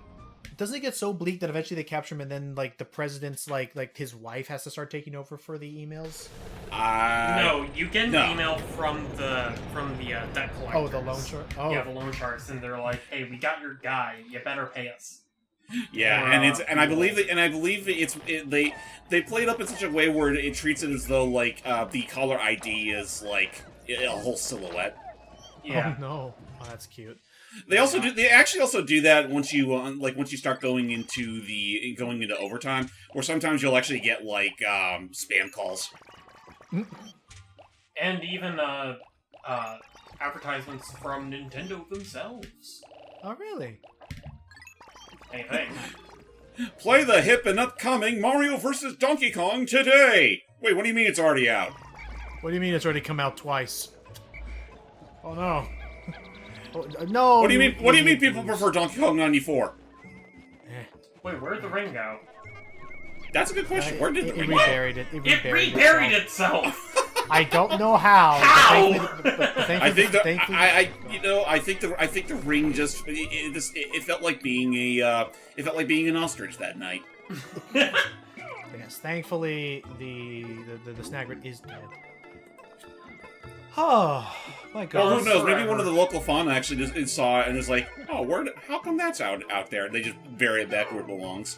Doesn't it get so bleak that eventually they capture him, and then like the president's like his wife has to start taking over for the emails? No, you get an no. email from the debt collectors. Oh, the loan shark. Oh, Yeah, the loan sharks, and they're like, "Hey, we got your guy. You better pay us." Yeah, and I believe they play it up in such a way where it treats it as though like the caller ID is like a whole silhouette. Yeah. Oh no. Oh, that's cute. They also do. They actually also do that once you once you start going into overtime, where sometimes you'll actually get like spam calls. And even advertisements from Nintendo themselves. Oh really? Anything. Play the hip and upcoming Mario vs. Donkey Kong today. Wait, what do you mean it's already out? What do you mean it's already come out twice? Oh no. Oh, no. What do you mean? What do you mean people prefer Donkey Kong 94? Wait, where'd the ring go? That's a good question. Where did it the ring reburied it? It reburied itself! I don't know how. How? I think the ring just it felt like being an ostrich that night. Yes, thankfully the snaglet is dead. Oh my god. Well, who knows? Maybe one of the local fauna actually just saw it and is like, "Oh, how come that's out there?" And they just bury it back where it belongs.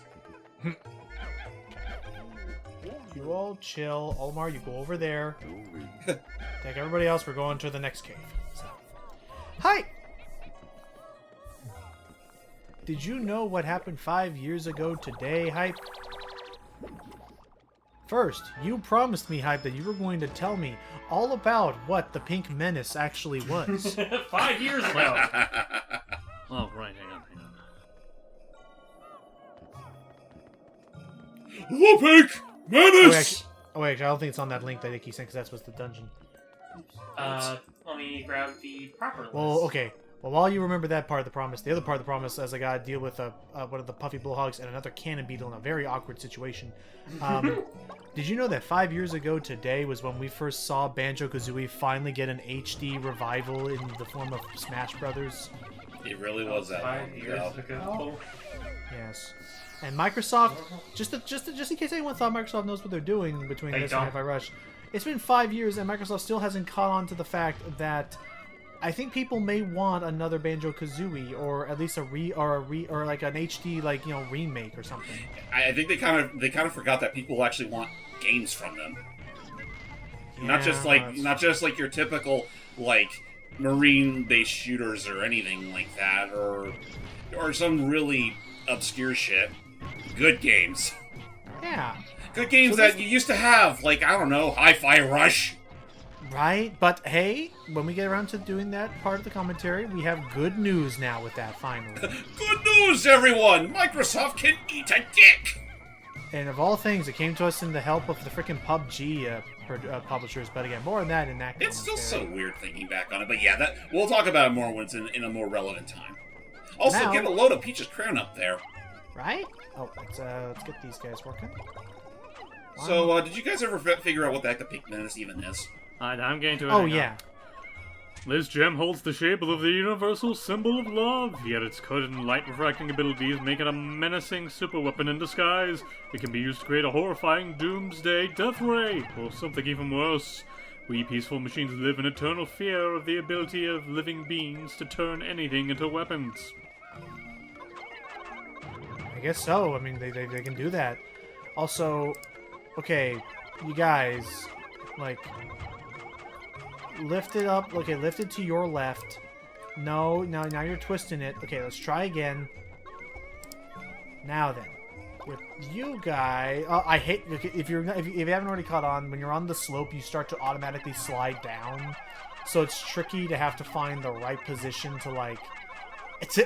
You all chill. Olmar, you go over there. Take everybody else. We're going to the next cave. So. Hi! Did you know what happened 5 years ago today, Hype? First, you promised me, Hype, that you were going to tell me all about what the Pink Menace actually was. 5 years ago! Oh, right, hang on. The Pink Menace! Wait, I don't think it's on that link that Icky sent, because that's what's the dungeon. Let me grab the proper list. Well, okay. Well, while you remember that part of the promise, the other part of the promise is I gotta deal with one of the puffy bullhogs and another cannon beetle in a very awkward situation. Did you know that 5 years ago today was when we first saw Banjo-Kazooie finally get an HD revival in the form of Smash Brothers? It really was that 5 years ago. Yes. And Microsoft, just in case anyone thought Microsoft knows what they're doing between They this don't. and Hi-Fi Rush, it's been 5 years and Microsoft still hasn't caught on to the fact that I think people may want another Banjo-Kazooie, or at least or like an HD remake or something. I think they kind of forgot that people actually want games from them. Not just like your typical like marine-based shooters or anything like that, or some really obscure shit. Good games. Yeah. Good games that you used to have, like, I don't know, Hi-Fi Rush. Right? But hey, when we get around to doing that part of the commentary, we have good news now with that, finally. Good news, everyone! Microsoft can eat a dick! And of all things, it came to us in the help of the freaking PUBG publishers. But again, more on that in that It's still commentary. so weird thinking back on it, but yeah, that we'll talk about it more when it's in a more relevant time. Also, Now- get a load of Peach's Crown up there. Right? Oh, let's get these guys working. So, did you guys ever figure out what the heck the Pikmin even is? I'm getting to it. Oh, hang on. yeah. This gem holds the shape of the universal symbol of love, yet its coated in light-refracting abilities make it a menacing superweapon in disguise. It can be used to create a horrifying doomsday death ray, or something even worse. We peaceful machines live in eternal fear of the ability of living beings to turn anything into weapons. I guess so. I mean, they can do that. Also, okay, you guys, like, lift it up. Okay, lift it to your left. No, now you're twisting it. Okay, let's try again. Now then, with you guys, I hate if you haven't already caught on. When you're on the slope, you start to automatically slide down, so it's tricky to have to find the right position to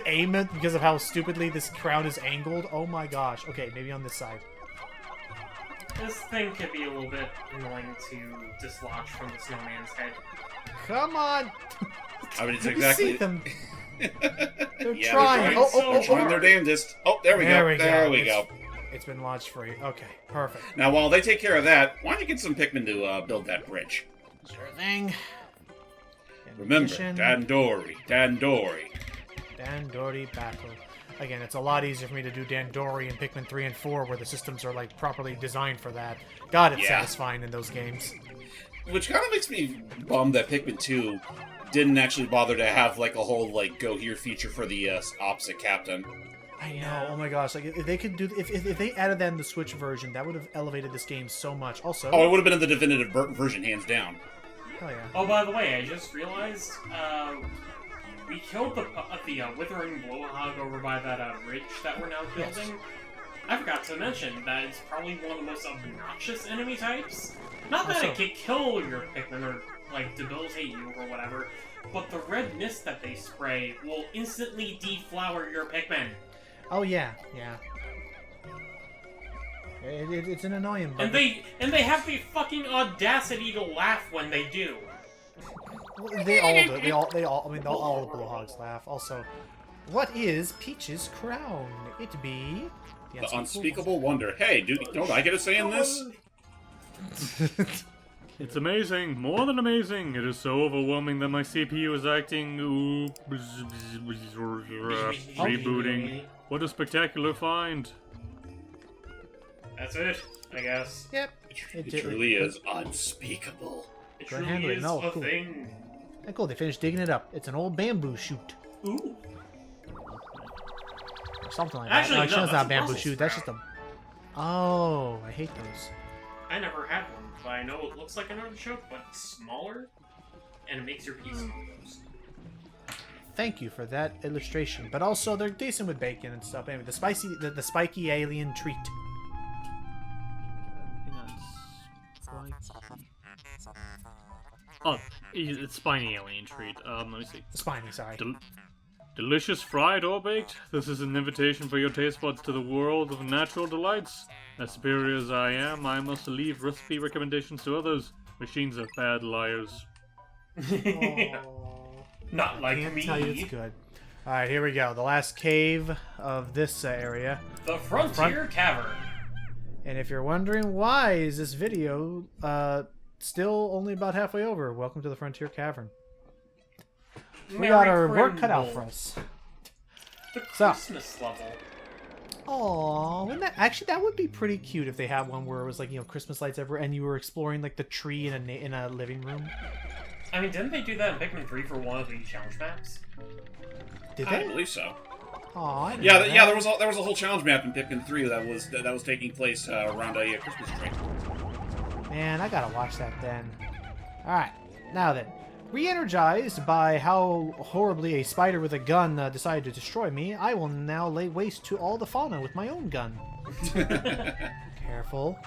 aim it because of how stupidly this crown is angled. Oh my gosh. Okay, maybe on this side. This thing could be a little bit annoying to dislodge from the snowman's head. Come on. I mean, it's You exactly. see them. They're Yeah, trying. They're trying their damnedest. Oh, there we go. There we go. It's been launched free. Okay, perfect. Now, while they take care of that, why don't you get some Pikmin to build that bridge? Sure thing. Remember, Ammunition. Dandori. Dandori battle. Again, it's a lot easier for me to do Dandori in Pikmin 3 and 4, where the systems are like properly designed for that. God, it's Yeah. satisfying in those games. Which kind of makes me bummed that Pikmin 2 didn't actually bother to have like a whole like go here feature for the opposite captain. I know. Oh my gosh! Like if they could do, if they added that in the Switch version, that would have elevated this game so much. Also, Oh, it would have been in the definitive version, hands down. hell yeah. Oh, by the way, I just realized, we killed the withering blowhog over by that bridge that we're now building. I forgot to mention that it's probably one of the most obnoxious enemy types. Not that it can kill your Pikmin or, like, debilitate you or whatever, but the red mist that they spray will instantly deflower your Pikmin. Oh yeah, yeah. It's an annoying bug. And they have the fucking audacity to laugh when they do. They all do. I mean, all the blowhogs laugh. Also, what is Peach's crown? It be The unspeakable wonder. Hey, don't I get a say in this? It's amazing, more than amazing. It is so overwhelming that my CPU is acting rebooting. What a spectacular find. That's it, I guess. Yep. It truly is unspeakable. It Go truly handle it. is No, a cool. thing. Hey, cool. They finished digging it up. It's an old bamboo shoot. Ooh. Or something like Actually, that. no, Actually, that's that's not a a bamboo Brussels shoot. That's just a. Oh, I hate those. I never had one, but I know it looks like an artichoke, but smaller, and it makes your pea smaller. Thank you for that illustration. But also, they're decent with bacon and stuff. Anyway, the spiky alien treat. Oh, it's spiny alien treat. Let me see. Spiny, sorry. Delicious fried or baked? This is an invitation for your taste buds to the world of natural delights. As superior as I am, I must leave recipe recommendations to others. Machines are bad liars. Not like Can't me. tell you it's good. Alright, here we go. The last cave of this area. The Frontier Cavern. And if you're wondering why is this video still only about halfway over, welcome to the Frontier Cavern. We got our work cut out for us. The So. Christmas level. Aww, wouldn't that would be pretty cute if they had one where it was like, you know, Christmas lights everywhere and you were exploring like the tree in a living room. I mean, didn't they do that in Pikmin 3 for one of the challenge maps? Did I they? believe so. Aw, I didn't Yeah, know that. there was a whole challenge map in Pikmin 3 that was taking place around a Christmas tree. Man, I gotta watch that then. Alright, now then. Re-energized by how horribly a spider with a gun decided to destroy me, I will now lay waste to all the fauna with my own gun. Careful.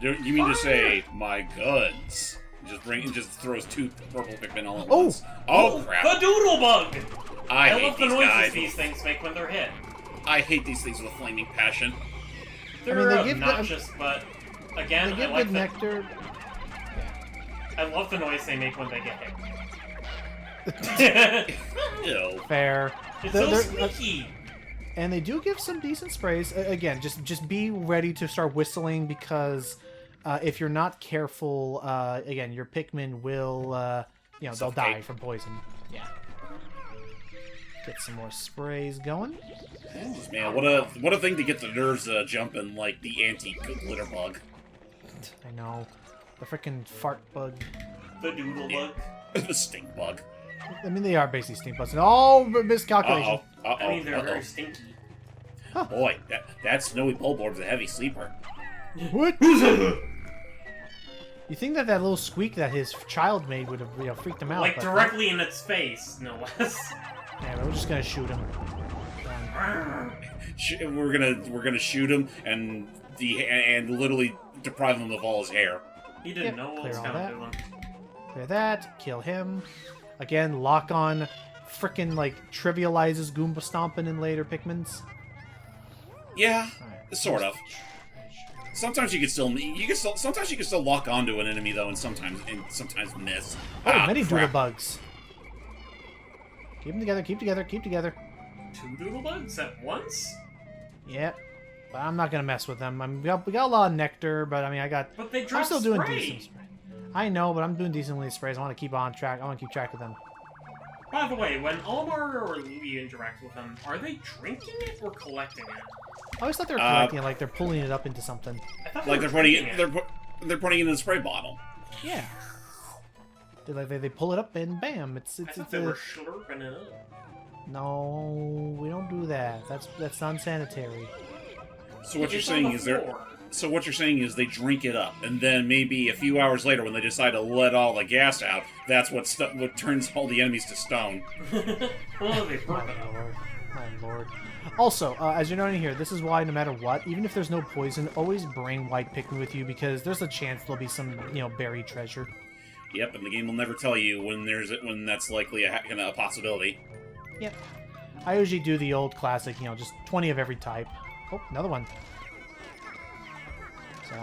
You mean to say my guns? Just throws 2 purple Pikmin all at Oh! once. Oh crap! The doodle bug! I hate love the these noises guys. these things make when they're hit. I hate these things with a flaming passion. They're they give obnoxious, but again, They give I like good nectar. I love the noise they make when they get hit. Ew. Fair. It's They're- so they're- sneaky. And they do give some decent sprays. Again, just be ready to start whistling because if you're not careful, again, your Pikmin will, they'll die Suffocate. from poison. Yeah. Get some more sprays going. Man, what a thing to get the nerves jumping like the anti-glitter bug. I know. The freaking fart bug. The doodle bug. The stink bug. I mean, they are basically stink bugs. Oh, miscalculation. Uh-oh. I mean, they're Uh-oh. very stinky. Boy, that snowy Bulborb's a heavy sleeper. What? You think that little squeak that his child made would have freaked him out? Like, but- directly in its face, no less. Yeah, we're just gonna shoot him. We're gonna shoot him and literally deprive him of all his hair. He didn't Yep, know what clear was all coming that. to him. Clear that. Kill him. Again, lock on. Frickin' like trivializes Goomba stomping in later Pikmins. Yeah, Alright. sort of. Sometimes you can still lock onto an enemy though, and sometimes miss. Oh, many crap. doodle bugs. Keep them together. Keep together. Keep together. 2 doodle bugs at once? Yeah. But I'm not gonna mess with them. We got a lot of nectar, but I mean, But they I'm drop still doing spray. decent. I know, but I'm doing decently with sprays. I want to keep on track. I want to keep track of them. By the way, when Olimar or Louie interact with them, are they drinking it or collecting it? I always thought they were collecting it, like they're pulling it up into something. I thought Like they they're were putting drinking it, they're putting it in a spray bottle. Yeah. They pull it up and bam, I it's thought they were slurping it up. No, we don't do that. That's unsanitary. So what you're It's on saying the is they're floor. so what you're saying is they drink it up, and then maybe a few hours later, when they decide to let all the gas out, that's what turns all the enemies to stone. Oh, they burp it My up. lord. My lord. Also, as you're noting here, this is why no matter what, even if there's no poison, always bring white Pikmin with you because there's a chance there'll be some, buried treasure. Yep, and the game will never tell you when that's likely a possibility. Yep. I usually do the old classic, just 20 of every type. Oh, another one. So,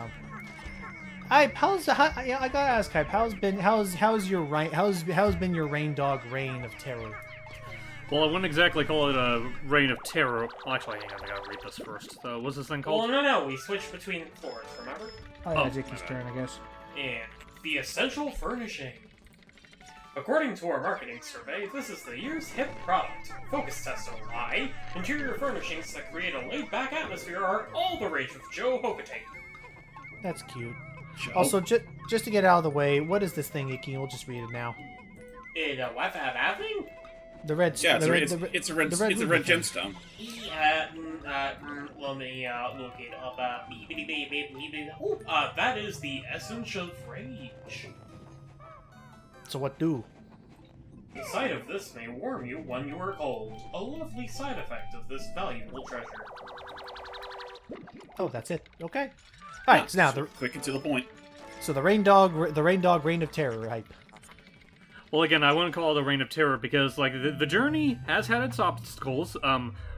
I gotta ask, Hype, how's been your rain dog reign of terror? Well, I wouldn't exactly call it a reign of terror. Well, actually, hang on, I gotta read this first. What's this thing Well, called? no, we switched between floors, remember? Oh, yeah, Jackie's turn, I guess. And the essential furnishing. According to our marketing survey, this is the year's hip product. Focus test on why interior furnishings that create a laid-back atmosphere are all the rage with Joe Hokatate. That's cute. Joe? Also, just to get out of the way, what is this thing, Icky? We'll just read it now. What's that thing? The red. Yeah, the red it's a red ruby thing. gemstone. Let me look it up. That is the essence of rage. So what do? The sight of this may warm you when you are cold. A lovely side effect of this valuable treasure. Oh, that's it. Okay. All right. So now Quick and to the point. the rain dog reign of terror hype. Well, again, I wouldn't call it a reign of terror because, like, the journey has had its obstacles.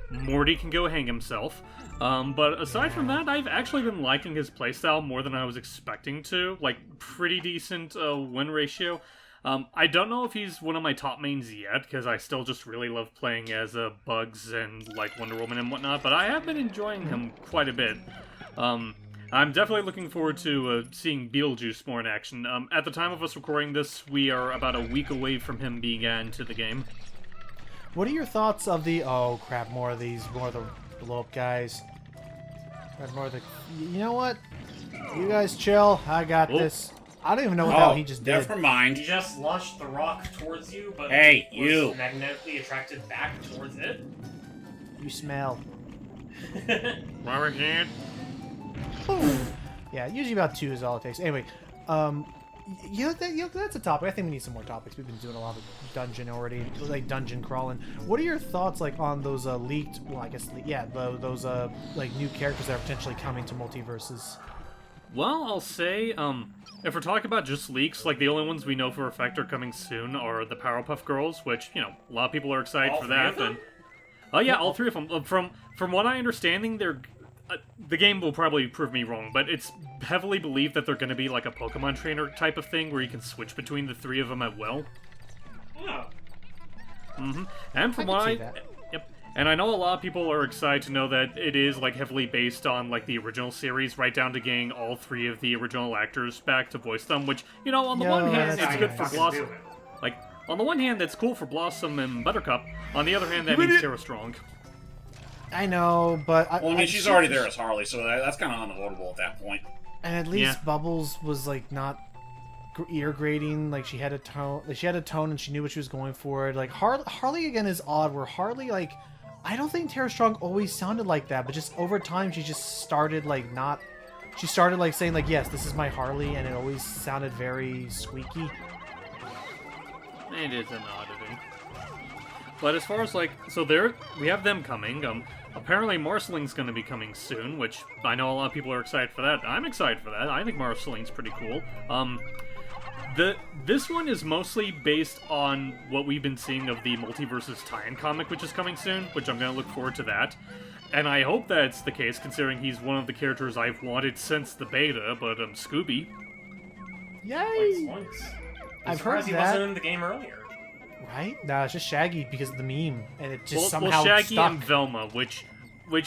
Morty can go hang himself. But aside from that, I've actually been liking his playstyle more than I was expecting to. Like, pretty decent win ratio. I don't know if he's one of my top mains yet, because I still just really love playing as Bugs and, like, Wonder Woman and whatnot, but I have been enjoying him quite a bit. I'm definitely looking forward to seeing Beetlejuice more in action. At the time of us recording this, we are about a week away from him being added into the game. What are your thoughts of the? Oh crap! More of the blow up guys. More of the. You know what? You guys chill. I got this. I don't even know what the hell he just did. Never mind. He just launched the rock towards you, but Hey, was you. magnetically attracted back towards it. You smell. Robert Hand. Yeah, usually about 2 is all it takes. Anyway, that's a topic. I think we need some more topics. We've been doing a lot of dungeon already, like dungeon crawling. What are your thoughts, like, on those leaked? Well, I guess those like new characters that are potentially coming to multiverses. Well, I'll say, if we're talking about just leaks, like the only ones we know for a fact are coming soon are the Powerpuff Girls, which, you know, a lot of people are excited All for three that. of them? And oh yeah, all three of them. From what I understanding, they're the game will probably prove me wrong, but it's heavily believed that they're going to be like a Pokemon trainer type of thing where you can switch between the three of them at will. Oh. And from I what can I see that. Yep. And I know a lot of people are excited to know that it is like heavily based on like the original series, right down to getting all three of the original actors back to voice them, which, you know, on the one hand that's it's good for nice. Blossom. Like, on the one hand that's cool for Blossom and Buttercup, on the other hand that means Tara Strong. I know, but Well, I mean, she's already there as Harley, so that's kind of unavoidable at that point. And at least Yeah. Bubbles was like not ear grating. Like she had a tone. She had a tone, and she knew what she was going for. Like Harley again is odd. Where Harley, like, I don't think Tara Strong always sounded like that, but just over time she just started like not. She started like saying like, yes, this is my Harley, and it always sounded very squeaky. It is an oddity. But as far as like, so we have them coming. Apparently Marceling's going to be coming soon, which I know a lot of people are excited for that. I'm excited for that. I think Marceling's pretty cool. This one is mostly based on what we've been seeing of the Multiverses tie-in comic, which is coming soon, which I'm going to look forward to that. And I hope that's the case, considering he's one of the characters I've wanted since the beta, but Scooby. Yay! Points. I've heard He that. wasn't in the game earlier. Right? Nah, it's just Shaggy because of the meme, and it just Well, somehow Shaggy stuck. and Velma, which,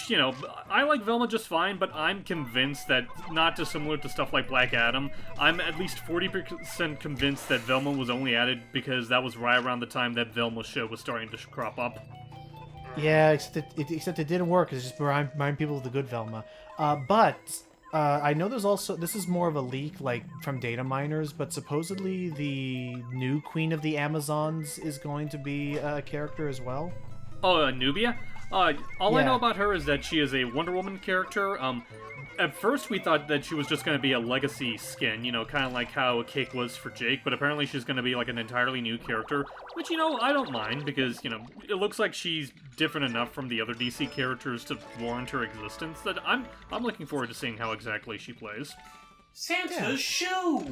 you know, I like Velma just fine, but I'm convinced that, not dissimilar to stuff like Black Adam, I'm at least 40% convinced that Velma was only added because that was right around the time that Velma's show was starting to crop up. Yeah, except it didn't work. It's just remind people of the good Velma. But I know there's also, this is more of a leak, like, from data miners, but supposedly the new Queen of the Amazons is going to be a character as well. Oh, Nubia? All I Yeah. know about her is that she is a Wonder Woman character. At first we thought that she was just going to be a legacy skin, you know, kind of like how Cake was for Jake, but apparently she's going to be like an entirely new character, which, you know, I don't mind because, you know, it looks like she's different enough from the other DC characters to warrant her existence that I'm looking forward to seeing how exactly she plays. Santa's shoe!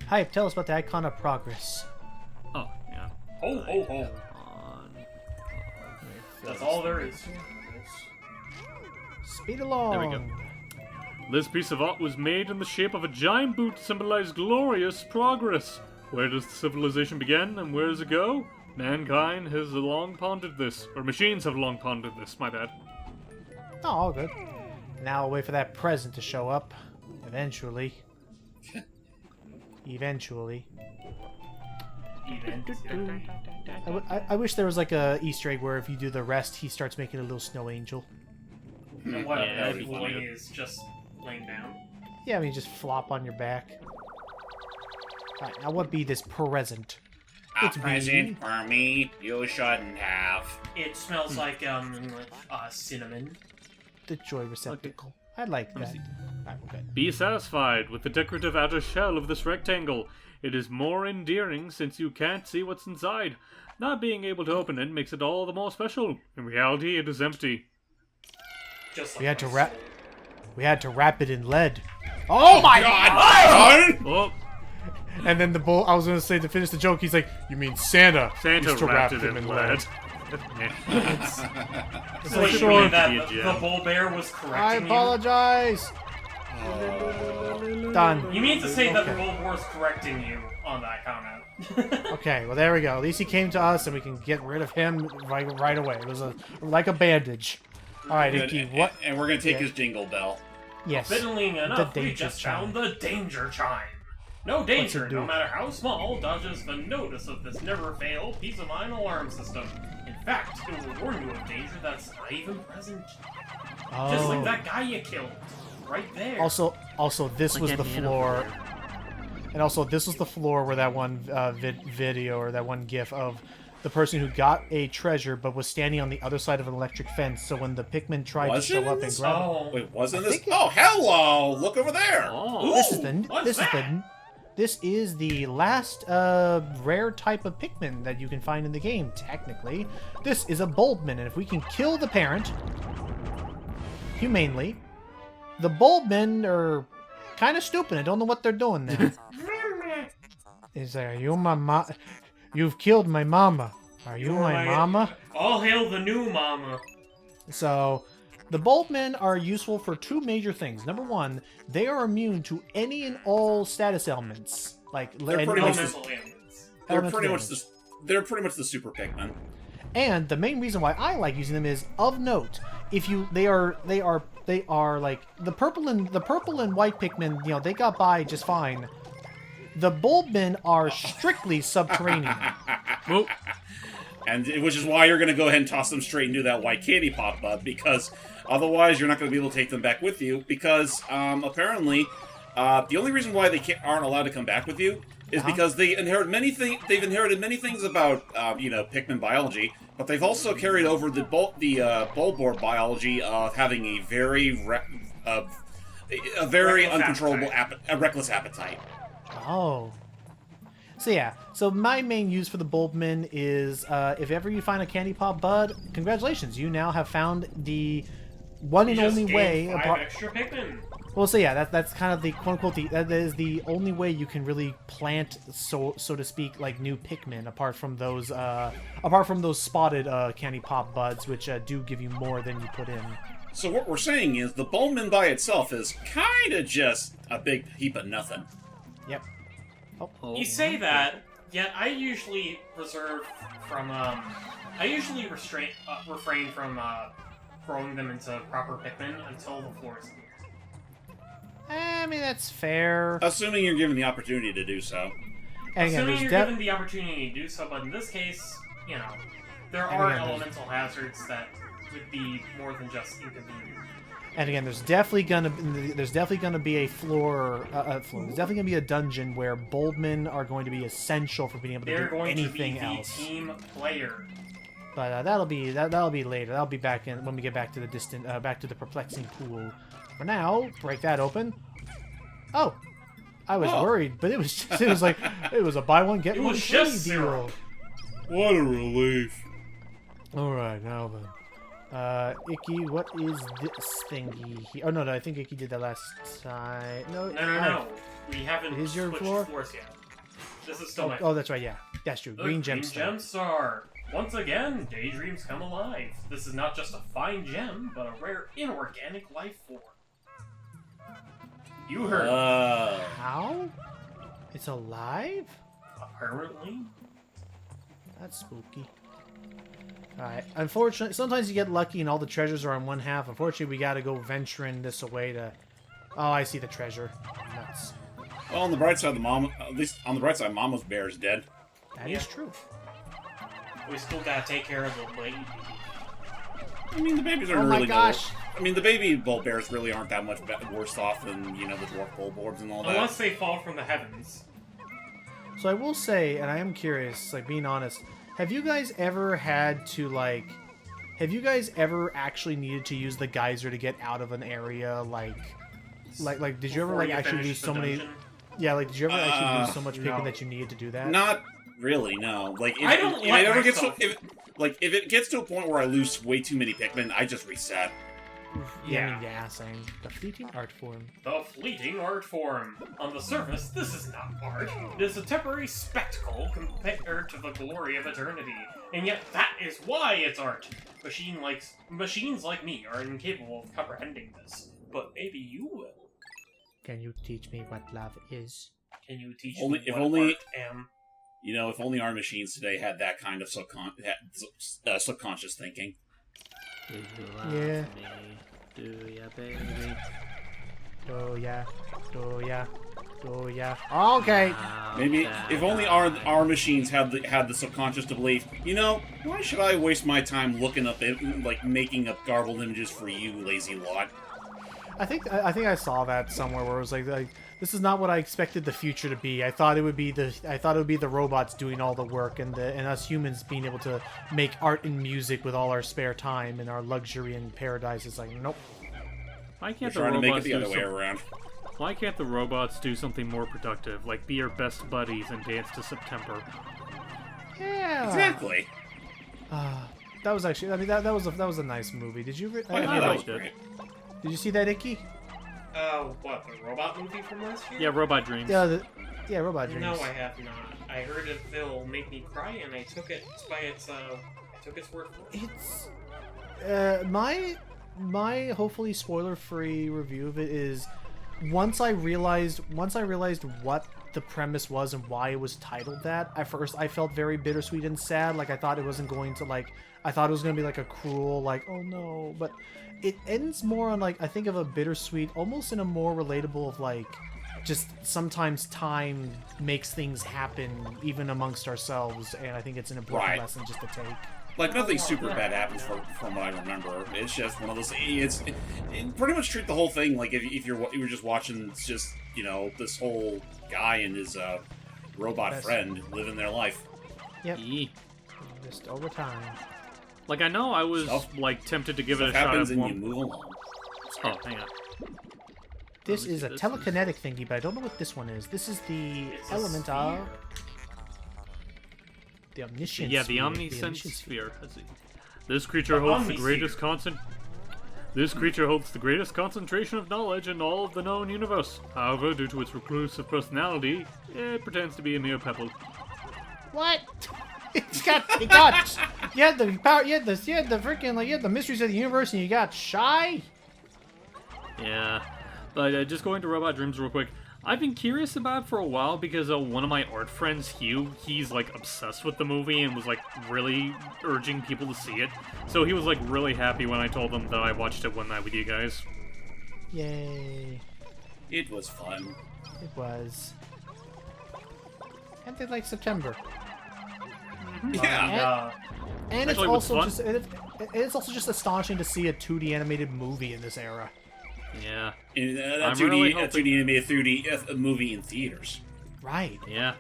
Hype, tell us about the Icon of Progress. Oh, yeah. Ho, ho, ho. That's all there is. Speed along. There we go. This piece of art was made in the shape of a giant boot to symbolize glorious progress. Where does the civilization begin and where does it go? Mankind has long pondered this. Or machines have long pondered this, my bad. Oh, all good. Now I'll wait for that present to show up. Eventually. Eventually. I wish there was like a Easter egg where if you do the rest, he starts making a little snow angel. And what, Yeah, that'd be everyone cute. is just laying down. Yeah, I mean, just flop on your back. Alright, now what be this present? A It's present for me you shouldn't have. It smells like, cinnamon. The joy receptacle. I like that. Alright, we're good. Be satisfied with the decorative outer shell of this rectangle. It is more endearing since you can't see what's inside. Not being able to open it makes it all the more special. In reality, it is empty. Just like We had to my wrap. soul. We had to wrap it in lead. Oh my God! Oh, And then the bull. I was gonna say to finish the joke. He's like, "You mean Santa? Santa used to wrapped wrap it them in lead. It's So like, you sure. mean that Be a the gem. bull bear was I correcting apologize. Done. you? You mean to say that the Okay. bull bear was correcting you on that comment? Okay, well there we go. At least he came to us, and we can get rid of him right away. It was like a bandage. All right, Icky. What? And we're gonna take Yeah. his jingle bell. Yes. Fiddling enough, we danger just chime. found the danger chime. No danger, do? no matter how small, dodges the notice of this never-fail peace of mind alarm system. In fact, it will warn you of danger that's not even present. Just like that guy you killed. Right there. Also, this was Like the at the end of floor. And also, this was the floor where that one video or that one GIF of the person who got a treasure but was standing on the other side of an electric fence. So when the Pikmin tried Was to it show in up and this? grab it, Oh. Wait, wasn't I this? think it- Oh, hello! Look over there. oh. this is What's this is the last rare type of Pikmin that you can find in the game. Technically, this is a Bulbmin, and if we can kill the parent humanely, the Bulbmin are kind of stupid. I don't know what they're doing there. Is like, are you my mom? You've killed my mama. Are you my mama? All hail the new mama. So, the Bulbmen are useful for two major things. Number one, they are immune to any and all status ailments. Like They're pretty much Elemental ailments. they're pretty much the super Pikmin. And the main reason why I like using them is of note. They are like the purple and white Pikmin. You know, they got by just fine. The Bulbmen are strictly subterranean. Well, And which is why you're going to go ahead and toss them straight into that white candy pop bud, because otherwise you're not going to be able to take them back with you, because apparently the only reason why they aren't allowed to come back with you is because they've inherited many things about Pikmin biology, but they've also carried over the Bulbor biology of having a very uncontrollable reckless appetite. Oh. So yeah, so my main use for the Bulbmen is if ever you find a candy pop bud, congratulations, you now have found the one and only way. Extra Pikmin. Well, so yeah, that's kind of the quote unquote that is the only way you can really plant, so to speak, like new Pikmin, apart from those spotted candy pop buds, which do give you more than you put in. So what we're saying is the Bulbmin by itself is kind of just a big heap of nothing. Yep. Oh. You say that, yet I usually refrain from growing them into proper Pikmin until the floor is clear. I mean, that's fair. Assuming you're given the opportunity to do so. And again, Assuming you're given the opportunity to do so, but in this case, there are elemental hazards that would be more than just inconvenient. And again, there's definitely gonna be a floor. There's definitely gonna be a dungeon where Bulbmen are going to be essential for being able to do anything else. They're going to be the team player. But that'll be later. That'll be back in when we get back to the perplexing pool. For now, break that open. Oh, I was worried, but it was a buy one get one free deal. What a relief! All right, now then. Icky, what is this thingy here? Oh, no, I think Icky did that last time. No. We haven't It is your switched floor? floors yet. This is still my Oh, that's right, yeah. That's true. Green Gemstar. Once again, daydreams come alive. This is not just a fine gem, but a rare inorganic life form. You heard me. How? It's alive? Apparently. That's spooky. Alright, unfortunately, sometimes you get lucky and all the treasures are on one half. Unfortunately, we gotta go venturing this away to... Oh, I see the treasure. Nuts. Well, on the bright side, Mama's bear is dead. That is true. We still gotta take care of the baby. I mean, the babies are Oh really my gosh! I mean, the baby bull bears really aren't that much worse off than, the dwarf bulborbs and all that. Unless they fall from the heavens. So I will say, and I am curious, like, being honest, have you guys ever had to, like... Have you guys ever actually needed to use the geyser to get out of an area, like, did you ever, like, actually lose so many... Yeah, like, did you ever actually lose so much Pikmin that you needed to do that? Not really, no. Like, if it gets to a point where I lose way too many Pikmin, I just reset. Yeah, same. The fleeting art form. The fleeting art form. On the surface, this is not art. It is a temporary spectacle compared to the glory of eternity. And yet that is why it's art. Machines like me are incapable of comprehending this. But maybe you will. Can you teach me what love is? Can you teach me what art am? If only our machines today had that kind of subconscious thinking. Do you love me? Do ya, baby? Oh yeah. Okay. Maybe if only our machines had the subconscious to believe. Why should I waste my time looking up making up garbled images for you, lazy lot? I think I saw that somewhere where it was like this is not what I expected the future to be. I thought it would be the robots doing all the work and us humans being able to make art and music with all our spare time and our luxury and paradise. It's like, nope. Why can't We're trying to make it the other way around. Why can't the robots do something more productive, like be your best buddies and dance to September? Yeah. Exactly. That was actually. I mean, that was a nice movie. Did you? I liked it. Did you see that, Icky? What, the robot movie from last year? Yeah, Robot Dreams. Yeah, Robot Dreams. No, I have not. I heard it'll make me cry, and I took it by its, took its word for it. It's my hopefully spoiler-free review of it is once I realized what the premise was and why it was titled that. At first, I felt very bittersweet and sad. Like I thought it wasn't going to I thought it was going to be like a cruel oh no, but it ends more on I think of a bittersweet, almost in a more relatable of just sometimes time makes things happen even amongst ourselves, and I think it's an important lesson just to take. Like, nothing super bad happens from what I remember. It's just one of those. It pretty much treat the whole thing like if you're just watching just this whole guy and his robot friend living their life. Yep. Just over time. Like I know I was tempted to give it a shot happens at and one. you move along. Oh, hang on. This is a telekinetic thingy, but I don't know what this one is. This is the element of the omniscience. Yeah, the omniscient sphere. This creature holds the greatest This creature holds the greatest concentration of knowledge in all of the known universe. However, due to its reclusive personality, it pretends to be a mere pebble. What? It got the power, the freaking the mysteries of the universe, and you got shy. Yeah, but just going to Robot Dreams real quick. I've been curious about it for a while because one of my art friends, Hugh, he's obsessed with the movie and was really urging people to see it. So he was really happy when I told him that I watched it one night with you guys. Yay! It was fun. It was. And they September. Yeah. And Actually, it's also just astonishing to see a 2D animated movie in this era. Yeah. A 2D animated movie in theaters. Right. Yeah.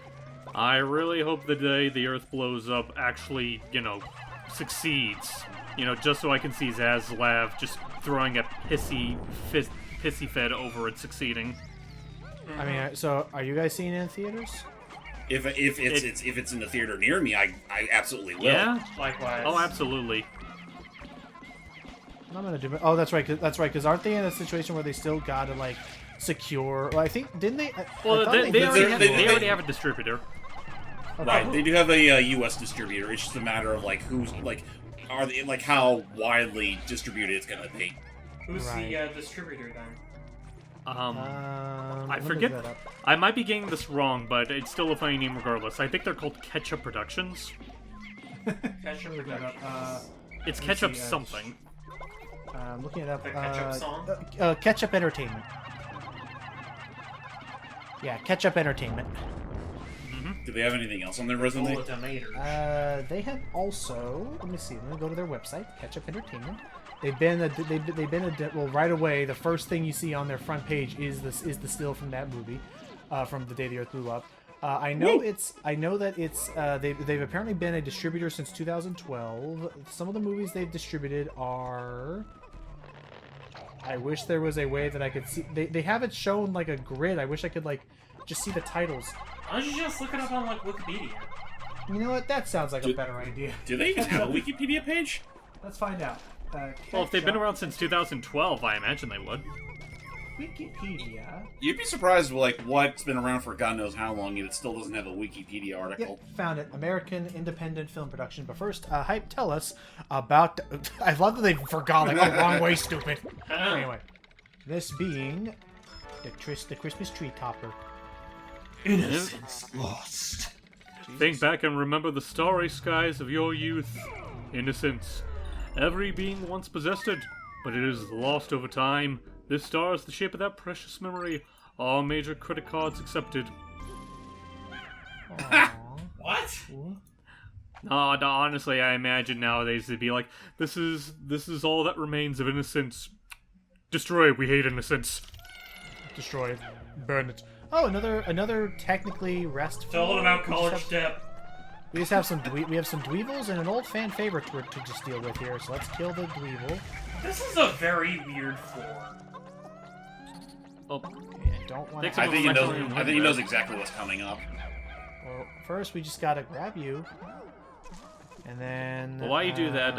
I really hope the day the Earth blows up actually, succeeds. Just so I can see Zaslav just throwing a pissy fit over it succeeding. I mean, so are you guys seeing it in theaters? If it's in the theater near me, I absolutely will. Yeah. Likewise. Oh, absolutely. I'm gonna do it. Oh, that's right. Because aren't they in a situation where they still gotta secure? Well, I think didn't they? Well, they already have a distributor. Okay. Right, they do have a U.S. distributor. It's just a matter of who's are they how widely distributed it's gonna be. Who's Right. the distributor then? I let me forget. look that up. I might be getting this wrong, but it's still a funny name regardless. I think they're called Ketchup Productions. Ketchup Look that up. Productions. It's Let me Ketchup see, something. I'm looking it up. The Ketchup song? Ketchup Entertainment. Yeah, Ketchup Entertainment. Do they have anything else on their resume? Full of tomatoes. They have also. Let me see. Let me go to their website, Ketchup Entertainment. They've been well, right away. The first thing you see on their front page is the still from that movie, from the day the Earth blew up. I know that it's they've apparently been a distributor since 2012. Some of the movies they've distributed are. I wish there was a way that I could see. They have it shown a grid. I wish I could just see the titles. Why don't you just look it up on Wikipedia? You know what? That sounds like a better idea. Do they even have a Wikipedia page? Let's find out. Well, if they've been around since 2012, I imagine they would. Wikipedia. You'd be surprised what's been around for God knows how long, and it still doesn't have a Wikipedia article. Yep, found it. American independent film production. But first, Hype, tell us about. I love that they forgot. Wrong way, stupid. Anyway, this being the Christmas tree topper. Innocence lost. Think back and remember the starry skies of your youth. Innocence. Every being once possessed it, but it is lost over time. This star is the shape of that precious memory. All major credit cards accepted. What? No, honestly, I imagine nowadays they'd be like, this is all that remains of innocence. Destroy, we hate innocence. Destroy it. Burn it. Oh, another technically restful. Tell it about college debt. We just have some dweevils and an old fan favorite to just deal with here. So let's kill the dweevil. This is a very weird floor. Oh, And don't want. I think he knows exactly what's coming up. Well, first we just gotta grab you, and then. well, while you do that,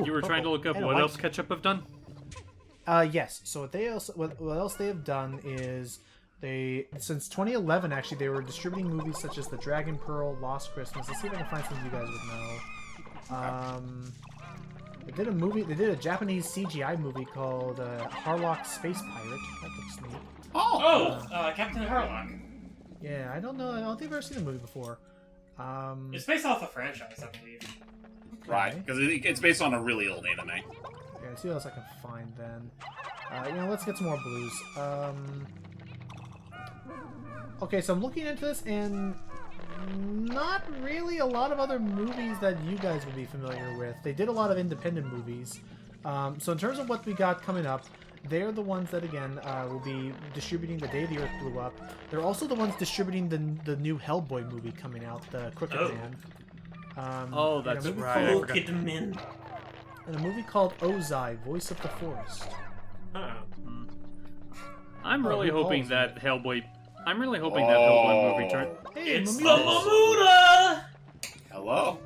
you were trying to look up and a what white- else Ketchup have done? Yes. So what else they have done is since 2011 actually they were distributing movies such as The Dragon Pearl, Lost Christmas. Let's see if I can find something you guys would know. They did a Japanese CGI movie called Harlock Space Pirate. That looks neat. Captain Harlock. Yeah, I don't know. I don't think I've ever seen the movie before. It's based off a franchise, I believe. Right, because it's based on a really old anime. Yeah, let's see what else I can find then. Let's get some more blues. Okay, so I'm looking into this, and not really a lot of other movies that you guys would be familiar with. They did a lot of independent movies. So in terms of what we got coming up, they're the ones that, again, will be distributing The Day the Earth Blew Up. They're also the ones distributing the new Hellboy movie coming out, The Crooked Man. That's and right. And a movie called Ozai, Voice of the Forest. I'm really hoping that Hellboy movie turns. Hey, It's the Mamuda! Mamuda! Hello.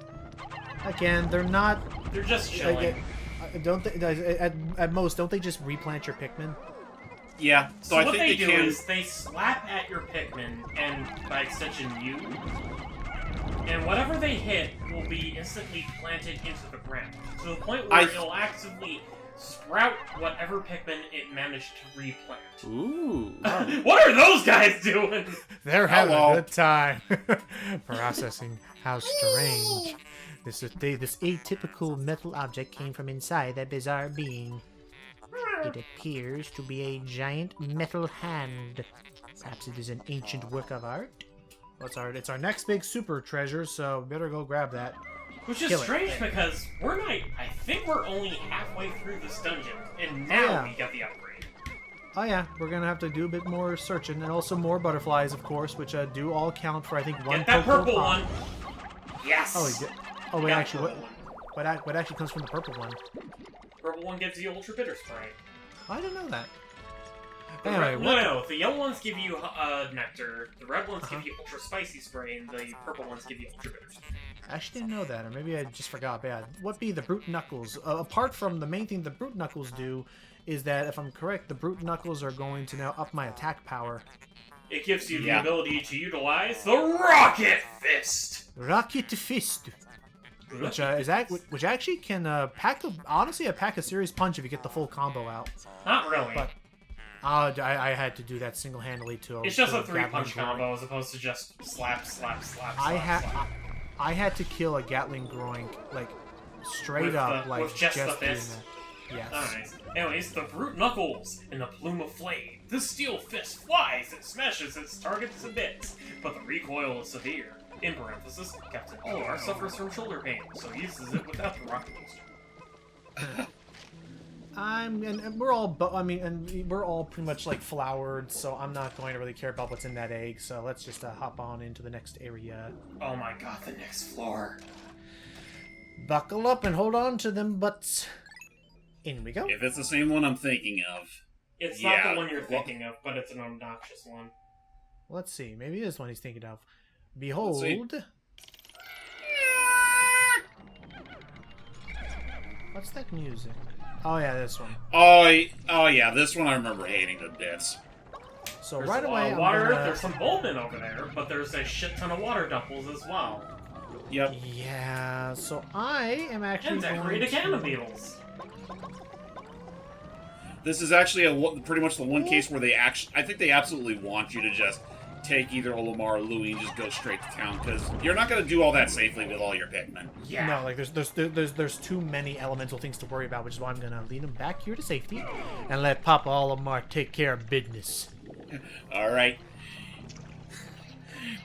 Again, they're not. They're just chilling. Don't they? At most, don't they just replant your Pikmin? Yeah. So I what think they do can. is they slap at your Pikmin, and by extension you, and whatever they hit will be instantly planted into the ground, to the point where it'll actively sprout whatever Pikmin it managed to replant. Ooh. What are those guys doing? They're having a good time. Processing. How strange. This atypical metal object came from inside that bizarre being. It appears to be a giant metal hand. Perhaps it is an ancient work of art? It's our next big super treasure, so better go grab that. Which is strange because I think we're only halfway through this dungeon, and now we get the upgrade. Oh yeah, we're gonna have to do a bit more searching, and also more butterflies, of course, which do all count for, I think, one Get that purple pop. one! Yes! Wait, actually, what actually comes from the purple one? Purple one gives you Ultra Bitter Spray. I didn't know that. No, the yellow ones give you Nectar, the red ones give you Ultra Spicy Spray, and the purple ones give you Ultra Bitter Spray. I actually didn't know that, or maybe I just forgot. Bad. What be the Brute Knuckles? Apart from the main thing the Brute Knuckles do, is that, if I'm correct, the Brute Knuckles are going to now up my attack power. It gives you the ability to utilize the Rocket Fist! Rocket Fist! Which actually can pack a serious punch if you get the full combo out. Not really. But I had to do that single-handedly too. It's just a 3-punch combo as opposed to just slap, slap, slap, slap. I had to kill a Gatling Groink, like, straight up, like, with just the fist? Yes. Nice. Anyways, the Brute Knuckles in the plume of flame. The steel fist flies and smashes its targets to bits, but the recoil is severe. In parenthesis, Captain Olimar suffers from shoulder pain, so he uses it without the rocket booster. And we're all pretty much like flowered, so I'm not going to really care about what's in that egg. So let's just hop on into the next area. Oh my god, the next floor! Buckle up and hold on to them butts. In we go. If it's the same one I'm thinking of, it's not the one you're thinking of, but it's an obnoxious one. Let's see. Maybe it is one he's thinking of. Behold. What's that music? Oh yeah, this one. Oh yeah, this one I remember hating to bits. So There's right away, there's some Boltman over there, but there's a shit ton of water duffels as well. Yep. Yeah. So I am actually and decorated cannon beetles. This is actually pretty much the one case where I think they absolutely want you to just take either Olimar or Louie and just go straight to town, because you're not going to do all that safely with all your Pikmin. Yeah. No, like there's too many elemental things to worry about, which is why I'm going to lead them back here to safety and let Papa Olimar take care of business. All right.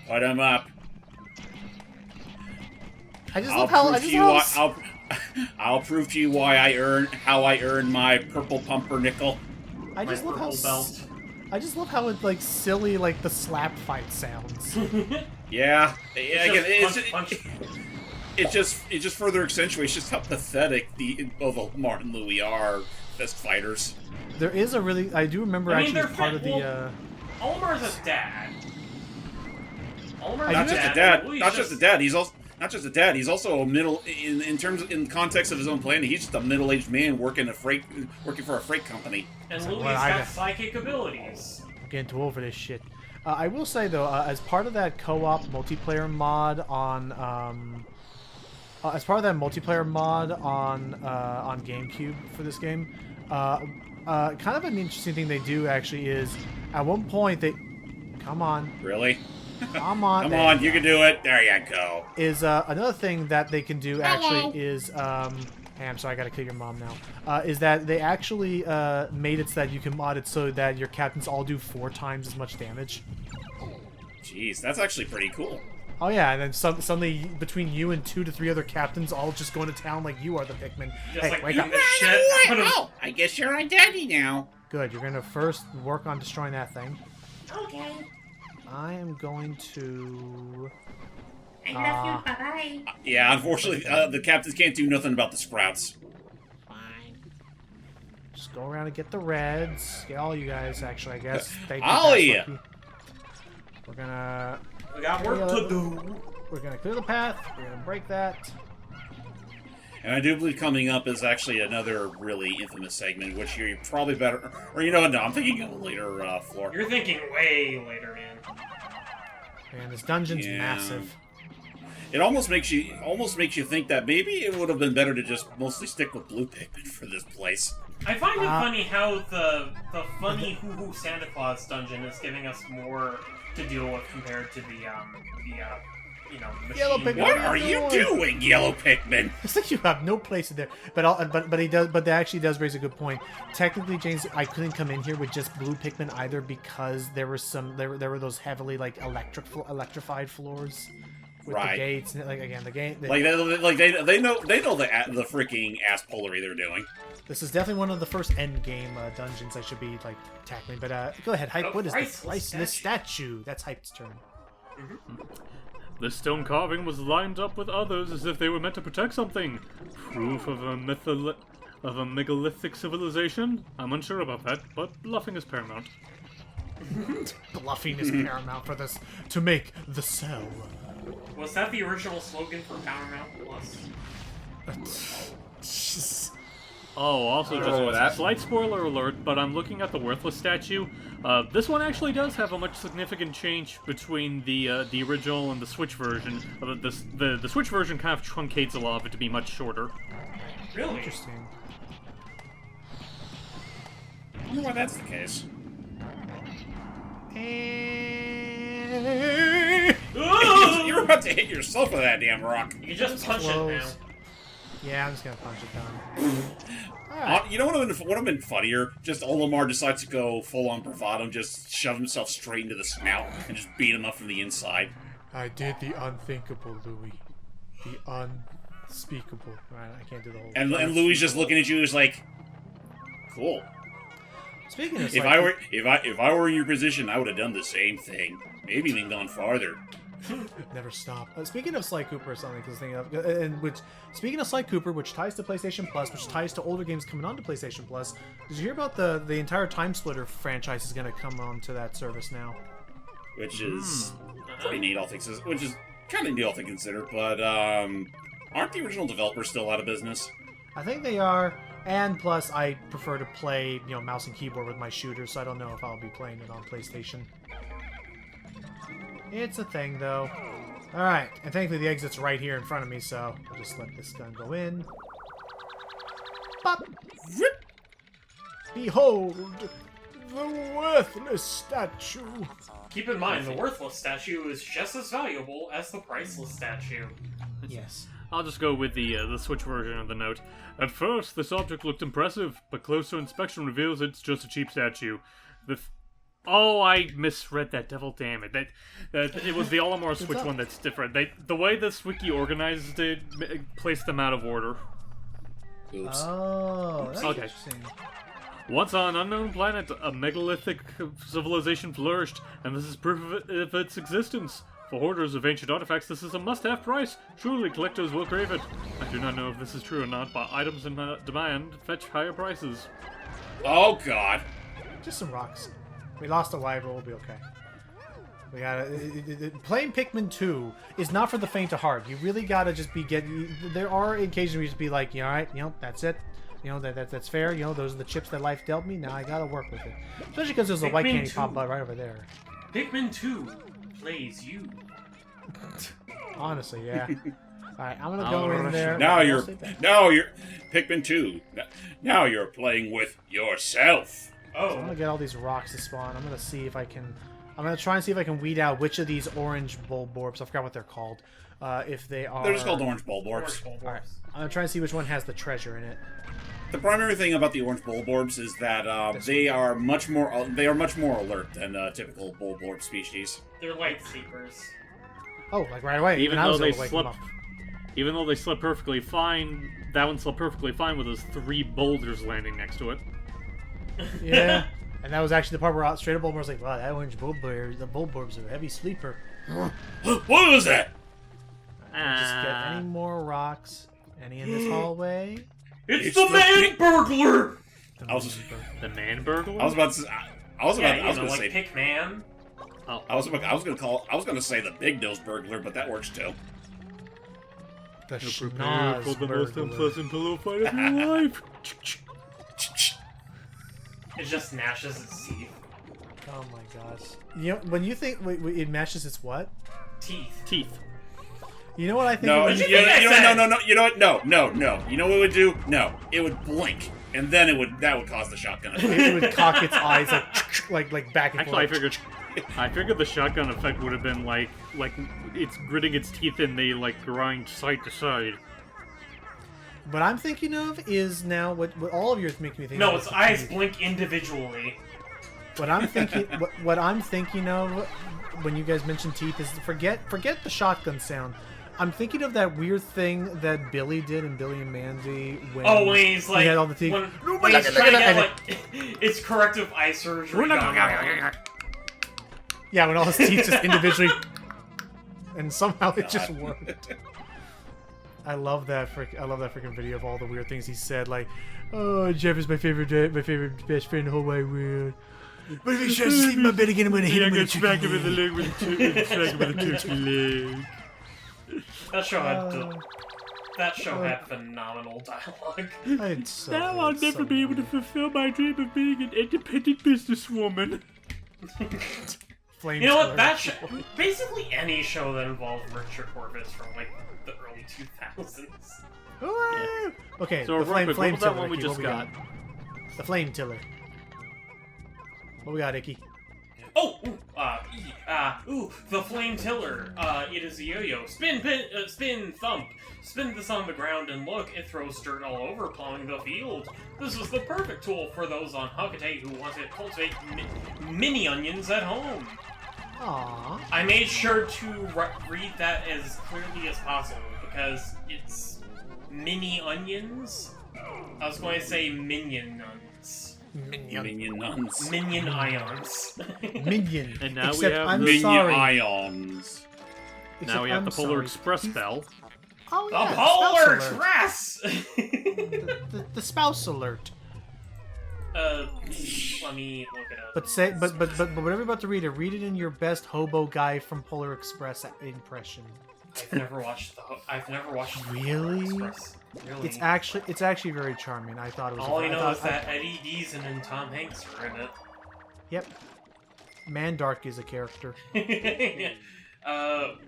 Put him up. I'll prove to you how I earn my purple pumpernickel. I just love how it's like silly, like the slap fight sounds. Yeah, Punch. It just further accentuates just how pathetic both Olimar and Louie are fist fighters. There is I do remember actually part of the. Olimar's a dad. Not just a dad. He's not just a dad. He's also a middle in context of his own planet. He's just a middle-aged man working for a freight company. And So Louis what got I- psychic abilities. I'm getting too old for this shit. I will say though, as part of that co-op multiplayer mod on GameCube for this game, kind of an interesting thing they do actually is at one point they, come on, Really? come on, Come there on, you you can do it. There you go. is another thing that they can do actually is hey, I'm sorry, I gotta kill your mom now. Is that they actually made it so that you can mod it so that your captains all do 4 times as much damage. Jeez, that's actually pretty cool. Oh yeah, and then suddenly between you and 2 to 3 other captains all just going to town like you are the Pikmin. Just Hey, like wake beat up. the shit out of... Oh, I guess you're on daddy now. Good, you're gonna first work on destroying that thing. Okay. I am going to... I love you. Bye bye. Yeah, unfortunately, the captains can't do nothing about the sprouts. Just go around and get the reds. Get all you guys, actually, I guess. Thank you. Oh, Fast yeah. Lucky. We're gonna... We got work to do. We're gonna clear the path. We're gonna break that. And I do believe coming up is actually another really infamous segment, which you're probably better... Or you know what, no, I'm thinking of a later floor. You're thinking way later, man. Man, this dungeon's Yeah. massive. It almost makes you think that maybe it would have been better to just mostly stick with blue Pikmin for this place. I find it funny how the funny Hoo Hoo Santa Claus dungeon is giving us more to deal with compared to the machine. Yellow Pikmin. What are you doing, yellow Pikmin? It's like you have no place in there. But he does. But that actually does raise a good point. Technically, James, I couldn't come in here with just blue Pikmin either because there were those heavily like electrified floors with Right. the gates. And, like again, the gate. They know the freaking ass polery they're doing. This is definitely one of the first end game dungeons I should be like tackling. But go ahead, Hype. Oh, What is the priceless priceless statue? That's Hype's turn. This stone carving was lined up with others as if they were meant to protect something. Proof of a megalithic civilization? I'm unsure about that, but bluffing is paramount. Bluffing is paramount for this to make the cell. Was that the original slogan for Paramount Plus? Oh, also just Oh, that- slight spoiler alert, but I'm looking at the worthless statue. This one actually does have a much significant change between the original and the Switch version. The Switch version kind of truncates a lot of it to be much shorter. Really? Interesting. I wonder why that's the case. You're about to hit yourself with that damn rock. You just punch it now. Close. Yeah, I'm just gonna punch it down. Alright. You know what would have been funnier? Just Olimar decides to go full-on bravado and just shove himself straight into the snout and just beat him up from the inside. I did the unthinkable, Louis. The unspeakable. Right, I can't do the whole. And Louis just looking at you is like, cool. Speaking of, If I were in your position, I would have done the same thing. Maybe even gone farther. never stop. Speaking of Sly Cooper or something, because speaking of Sly Cooper, which ties to PlayStation Plus, which ties to older games coming onto PlayStation Plus. Did you hear about the entire Time Splitter franchise is going to come onto that service now? Which is pretty neat, all things. Which is kind of neat, all things considered. But aren't the original developers still out of business? I think they are, and plus I prefer to play, mouse and keyboard with my shooter, so I don't know if I'll be playing it on PlayStation. It's a thing, though. Alright, and thankfully the exit's right here in front of me, so I'll just let this gun go in. Pop! Rip! Behold, the worthless statue. Keep in mind, the worthless statue is just as valuable as the priceless statue. Yes. I'll just go with the Switch version of the note. At first, this object looked impressive, but closer inspection reveals it's just a cheap statue. Oh, I misread that. Devil damn it! That it was the Olimar Switch one that's different. The way this wiki organized it placed them out of order. Oops. Oh, that's Okay. interesting. Once on an unknown planet, a megalithic civilization flourished, and this is proof of its existence. For hoarders of ancient artifacts, this is a must-have price. Surely collectors will crave it. I do not know if this is true or not, but items in demand fetch higher prices. Oh, God. Just some rocks. We lost a live, we'll be okay. We gotta playing Pikmin 2 is not for the faint of heart. You really gotta just be getting. There are occasions where you just be like, all right, that's it. That's fair. Those are the chips that life dealt me. Now I gotta work with it. Especially because there's a white candy pop right over there. Pikmin 2 plays you. Honestly, yeah. All right, I'm gonna go in there. Now you're Pikmin 2. Now you're playing with yourself. Oh. So I'm gonna get all these rocks to spawn. I'm gonna see if I can. I'm gonna try and see if I can weed out which of these orange bulborbs. I forgot what they're called. If they are. They're just called orange bulborbs. All right. I'm gonna try and see which one has the treasure in it. The primary thing about the orange bulborbs is that they are much more alert than typical bulborb species. They're lightsabers. Oh, like right away. Even I though was they able to wake them slept, up. even though they slept perfectly fine, that one slept perfectly fine with those 3 boulders landing next to it. Yeah. And that was actually the part where straight up Bulborb was like, wow, that orange bulborb, the bulborb's a heavy sleeper. What was that? Just get any more rocks? Any in this hallway? It's the man burglar! The man burglar? I was about to say. I was Yeah, going to like say. Pikman. I was going to say the big nose burglar, but that works too. The Prepare for schnoz the most burglar. unpleasant pillow fight of your life. It just gnashes its teeth. Oh my gosh. When you think it matches its what? Teeth. You know what I think? No, when you no. You know what? No. You know what it would do? No, it would blink, and then that would cause the shotgun effect. it would cock its eyes like back and Actually, forth. I figured the shotgun effect would have been like it's gritting its teeth and they like grind side to side. What I'm thinking of is now what all of yours make me think. No, of its eyes blink individually. What I'm thinking, what I'm thinking of when you guys mention teeth is forget the shotgun sound. I'm thinking of that weird thing that Billy did in Billy and Mandy when he's like, he had all the teeth. when he's trying to get like its corrective eye surgery gone wrong. Yeah, when all his teeth just individually, and somehow it just worked. I love that freaking video of all the weird things he said. Like, oh, Jeff is my favorite best friend in the whole wide world. But if he tries to sleep in my bed again, I'm gonna hit him with a smack him in the leg with a turkey leg. That show had phenomenal dialogue. It's so Now good, I'll so never be able to fulfill my dream of being an independent businesswoman. Flame You know what? killer. That show, basically any show that involved Richard Corvus from like the early 2000s. Woo! Okay, So the real quick, flame what was that tiller. one we Icky, just what got? The flame tiller. What we got, Icky? Oh, the flame tiller. It is a yo-yo. Spin, thump. Spin this on the ground and look, it throws dirt all over, plowing the field. This is the perfect tool for those on Hokate who want to cultivate mini onions at home. Aww. I made sure to read that as clearly as possible because it's mini onions. I was going to say minion nuns. Minion nuns. Minion ions. Minion. And now Except we have I'm Minion sorry. ions. Now we have the Polar Express bell. Oh, The yeah, Polar spouse alert. Express! The spouse alert. Let me look it up. But whatever you're about to read it in your best hobo guy from Polar Express impression. I've never watched Really? Polar Express. Really? It's actually very charming. I thought it was. All I know is that Eddie Deason and Tom Hanks are in it. Yep. Mandark is a character.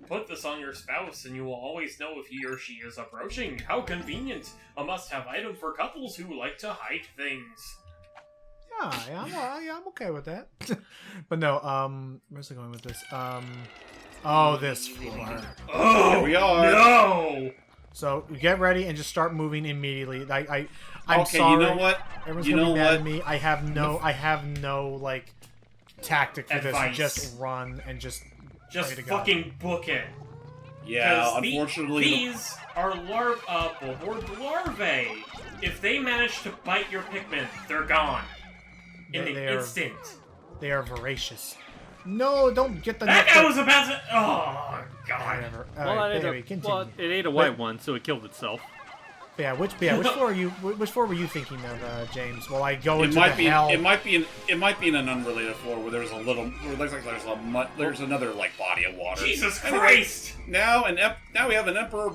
Put this on your spouse and you will always know if he or she is approaching. How convenient! A must-have item for couples who like to hide things. Yeah, I'm okay with that. But no, where's it going with this? This floor. Oh, Here we are. No! So get ready and just start moving immediately. I'm Okay, sorry. you know what? Everyone's You gonna know be mad what? at me. I have no like tactic for Advice. this. Just run and just Just pray to God. fucking book it. Yeah, 'Cause unfortunately. these are bulborb larvae. If they manage to bite your Pikmin, they're gone. In They the are- instant. They are voracious. No, don't get the. That nut guy to- was about to. Oh, God. Whatever. Well, Alright, it ate anyway, a, continue. well, it ate a white one, so it killed itself. Which floor are you? Which floor were you thinking of, James? While I go into might the be. hell. It might be in an unrelated floor where there's a little. Where it looks like there's another like body of water. Jesus Christ! Now we have an Emperor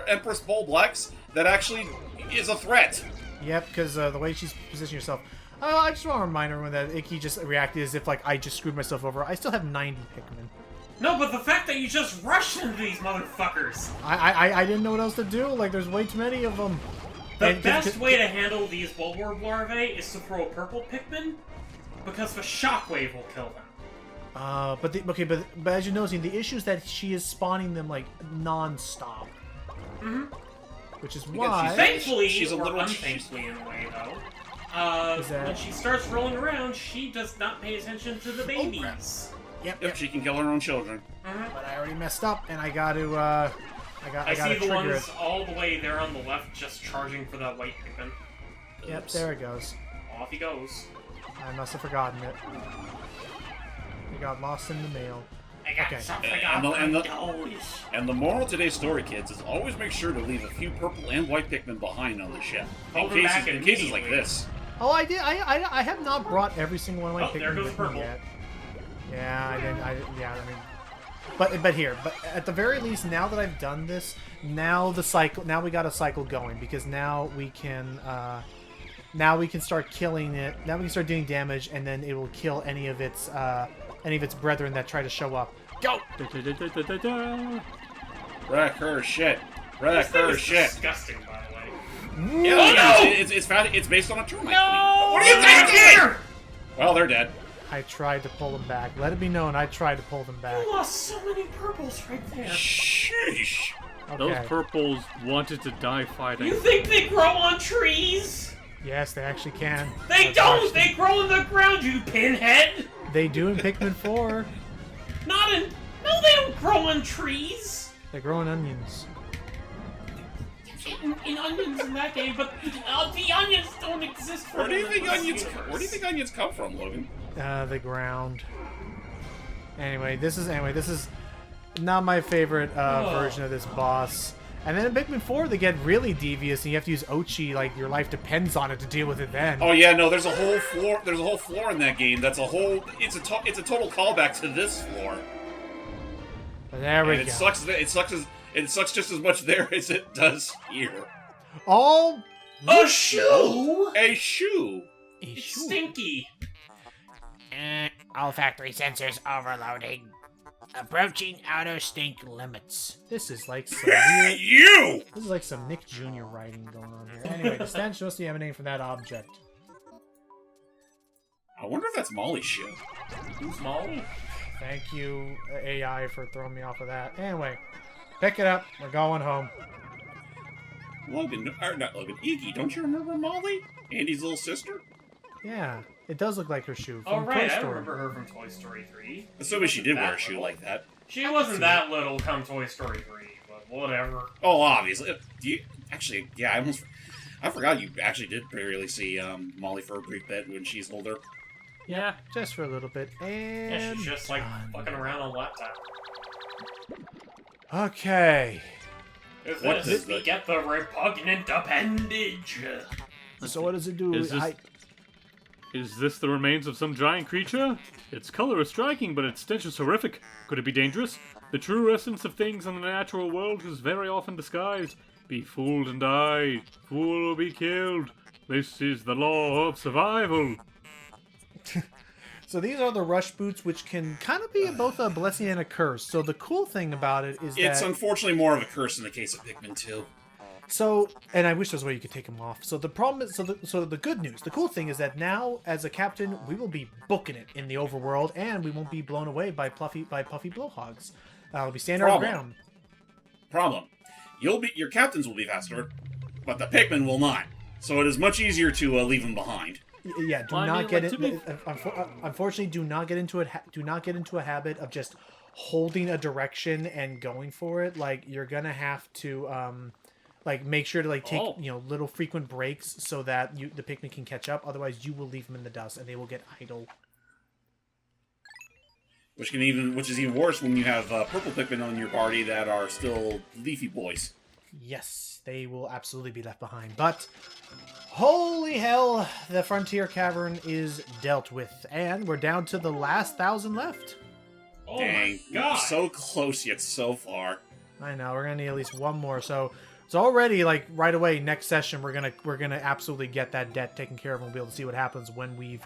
Empress Bulblax that actually is a threat. Yep, because the way she's positioning herself. I just want to remind everyone that Icky just reacted as if like I just screwed myself over. I still have 90 Pikmin. No, but the fact that you just rushed into these motherfuckers! I didn't know what else to do. Like, there's way too many of them. The best way to handle these bulborb larvae is to throw a purple Pikmin, because the shockwave will kill them. But as you're noticing, the issue is that she is spawning them like non-stop. Mm-hmm. Which is why. Thankfully, she's a or little unthankfully in a way, though. When she starts rolling around, she does not pay attention to the babies. Yep, she can kill her own children. Mm-hmm. But I already messed up, and I got to. I see the ones it. all the way there on the left, just charging for that white Pikmin. Yep, there it goes. Off he goes. I must have forgotten it. It got lost in the mail. I got Okay. something And the moral of today's story, kids, is always make sure to leave a few purple and white Pikmin behind on the ship. In cases like this. Oh, I did. I have not brought every single one of my Oh, there Pikmin goes with purple. me yet. Yeah, I didn't. Yeah, I mean. But at the very least, now that I've done this, now we got a cycle going, because now we can start killing it. Now we can start doing damage, and then it will kill any of its brethren that try to show up. Go! Wreck her shit. This thing is disgusting, by the way. Yeah, Oh, no! it's based on a termite. No! What are you thinking? Well, they're dead. I tried to pull them back. Let it be known, I tried to pull them back. You lost so many purples right there. Sheesh. Okay. Those purples wanted to die fighting. You think they grow on trees? Yes, they actually can. They I've don't! watched They them. grow in the ground, you pinhead! They do in Pikmin 4. Not in... No, they don't grow on trees! They grow in onions. In onions in that game, but the onions don't exist for Where do you the think onions? universe. Where do you think onions come from, Logan? The ground. Anyway, this is not my favorite version of this boss. And then in Pikmin 4, they get really devious, and you have to use Ochi like your life depends on it to deal with it. Then. Oh yeah, no. There's a whole floor. There's a whole floor in that game. That's a whole. It's a total callback to this floor. There we And go. it sucks just as much there as it does here. Oh, A shoe! A shoe. It's stinky. Olfactory sensors overloading. Approaching outer stink limits. this is like some weird, You. this is like some Nick Jr. writing going on here. Anyway, the stench must be emanating from that object. I wonder if that's Molly's shoe. Who's Molly? Thank you, AI, for throwing me off of that. Anyway, pick it up. We're going home. Logan, or not Logan, Iggy, don't you remember Molly? Andy's little sister? Yeah, it does look like her shoe Oh, from right, Toy I Story. remember her from Toy Story 3. Assuming she did wear a shoe like that. She wasn't that little come Toy Story 3, but whatever. Oh, obviously. Do you actually? Yeah, I forgot you actually did really see Molly for a brief bit when she's older. Yeah. Just for a little bit. And Yeah, she's just like fucking around on a laptop. okay. If What this does we get the repugnant appendage. So what does it do? Is this the remains of some giant creature? Its color is striking, but its stench is horrific. Could it be dangerous? The true essence of things in the natural world is very often disguised. Be fooled and die. Fool will be killed. This is the law of survival. So these are the rush boots, which can kind of be both a blessing and a curse. So the cool thing about it is It's that... unfortunately more of a curse in the case of Pikmin 2. So, and I wish there was a way you could take them off. So the problem is, so the good news, the cool thing is that now, as a captain, we will be booking it in the overworld, and we won't be blown away by puffy blowhogs. We'll be standing on the ground. Problem. Your captains will be faster, but the Pikmin will not. So it is much easier to leave them behind. Yeah, do Well, I not mean, get like, it. Unfortunately, do not get into it. Do not get into a habit of just holding a direction and going for it. Like you're gonna have to, like make sure to like take little frequent breaks so that the Pikmin can catch up. Otherwise, you will leave them in the dust and they will get idle. Which is even worse when you have purple Pikmin on your party that are still leafy boys. Yes, they will absolutely be left behind. But holy hell, the Frontier Cavern is dealt with, and we're down to the last 1,000 left. Oh Dang, my god! so close yet so far. I know, we're gonna need at least one more. So it's already like right away. Next session, we're gonna absolutely get that debt taken care of, and we'll be able to see what happens when we've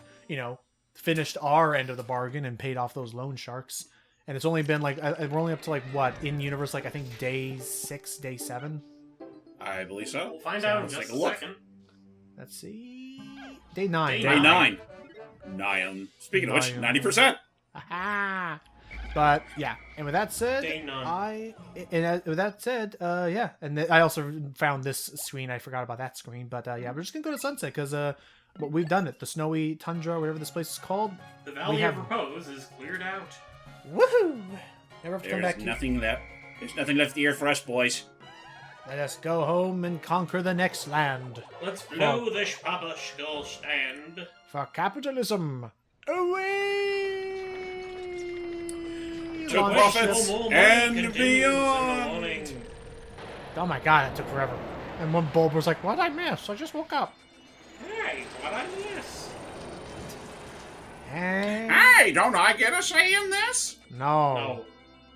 finished our end of the bargain and paid off those loan sharks. And it's only been like we're only up to like what in universe, like I think day 6, day 7. I believe so. We'll find out in Sounds just like a a look. second. Let's see, day 9. Day 9. 9. Speaking of which, 90%. Aha! But yeah, and with that said, Day 9. yeah, and I also found this screen. I forgot about that screen, but yeah, we're just gonna go to Sunset because but we've done it. The snowy tundra, whatever this place is called. The Valley of Repose is cleared out. Woohoo! Never have to come back. There's nothing left here for us, boys. Let us go home and conquer the next land. Let's blow the Schpabashkel stand. For capitalism. Away! To Launch profits ship. and beyond. Oh my god, it took forever. And one bulb was like, "What did I miss? I just woke up." Hey, what I miss? And Hey, don't I get a say in this? no.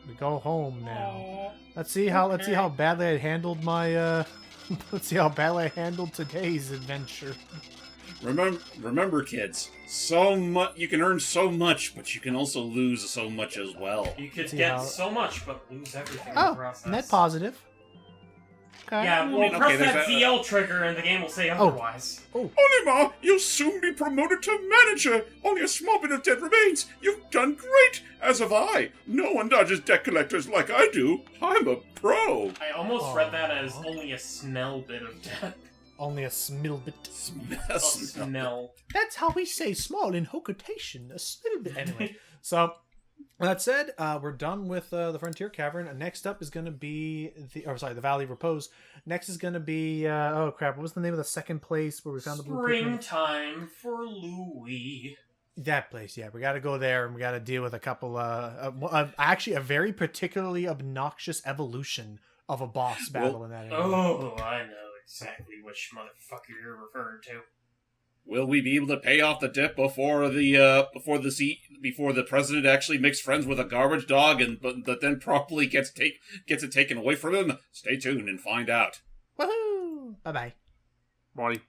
We go home now. Let's see how badly I handled my let's see how badly I handled today's adventure. Remember, kids. You can earn so much, but you can also lose so much as well. You could See get how- so much, but lose everything in the Oh, process. net positive. Okay. Yeah, well, mean, press okay, that there's ZL trigger and the game will say otherwise. Olimar, you'll soon be promoted to manager. Only a small bit of debt remains. You've done great, as have I. No one dodges debt collectors like I do. I'm a pro. I almost read that as only a smell bit of death. Only a small bit. A smell. That's how we say small in Hokotation. A small bit. Anyway, so that said, we're done with the Frontier Cavern. Next up is going to be the Valley of Repose. Next is going to be oh crap, what was the name of the second place where we found the blue Pikmin? Springtime for Louis. That place, yeah. We got to go there and we got to deal with a couple actually a very particularly obnoxious evolution of a boss battle in that area. Oh, I know exactly which motherfucker you're referring to. Will we be able to pay off the debt before the president actually makes friends with a garbage dog but then properly gets it taken away from him? Stay tuned and find out. Woohoo! Bye-bye. Bye.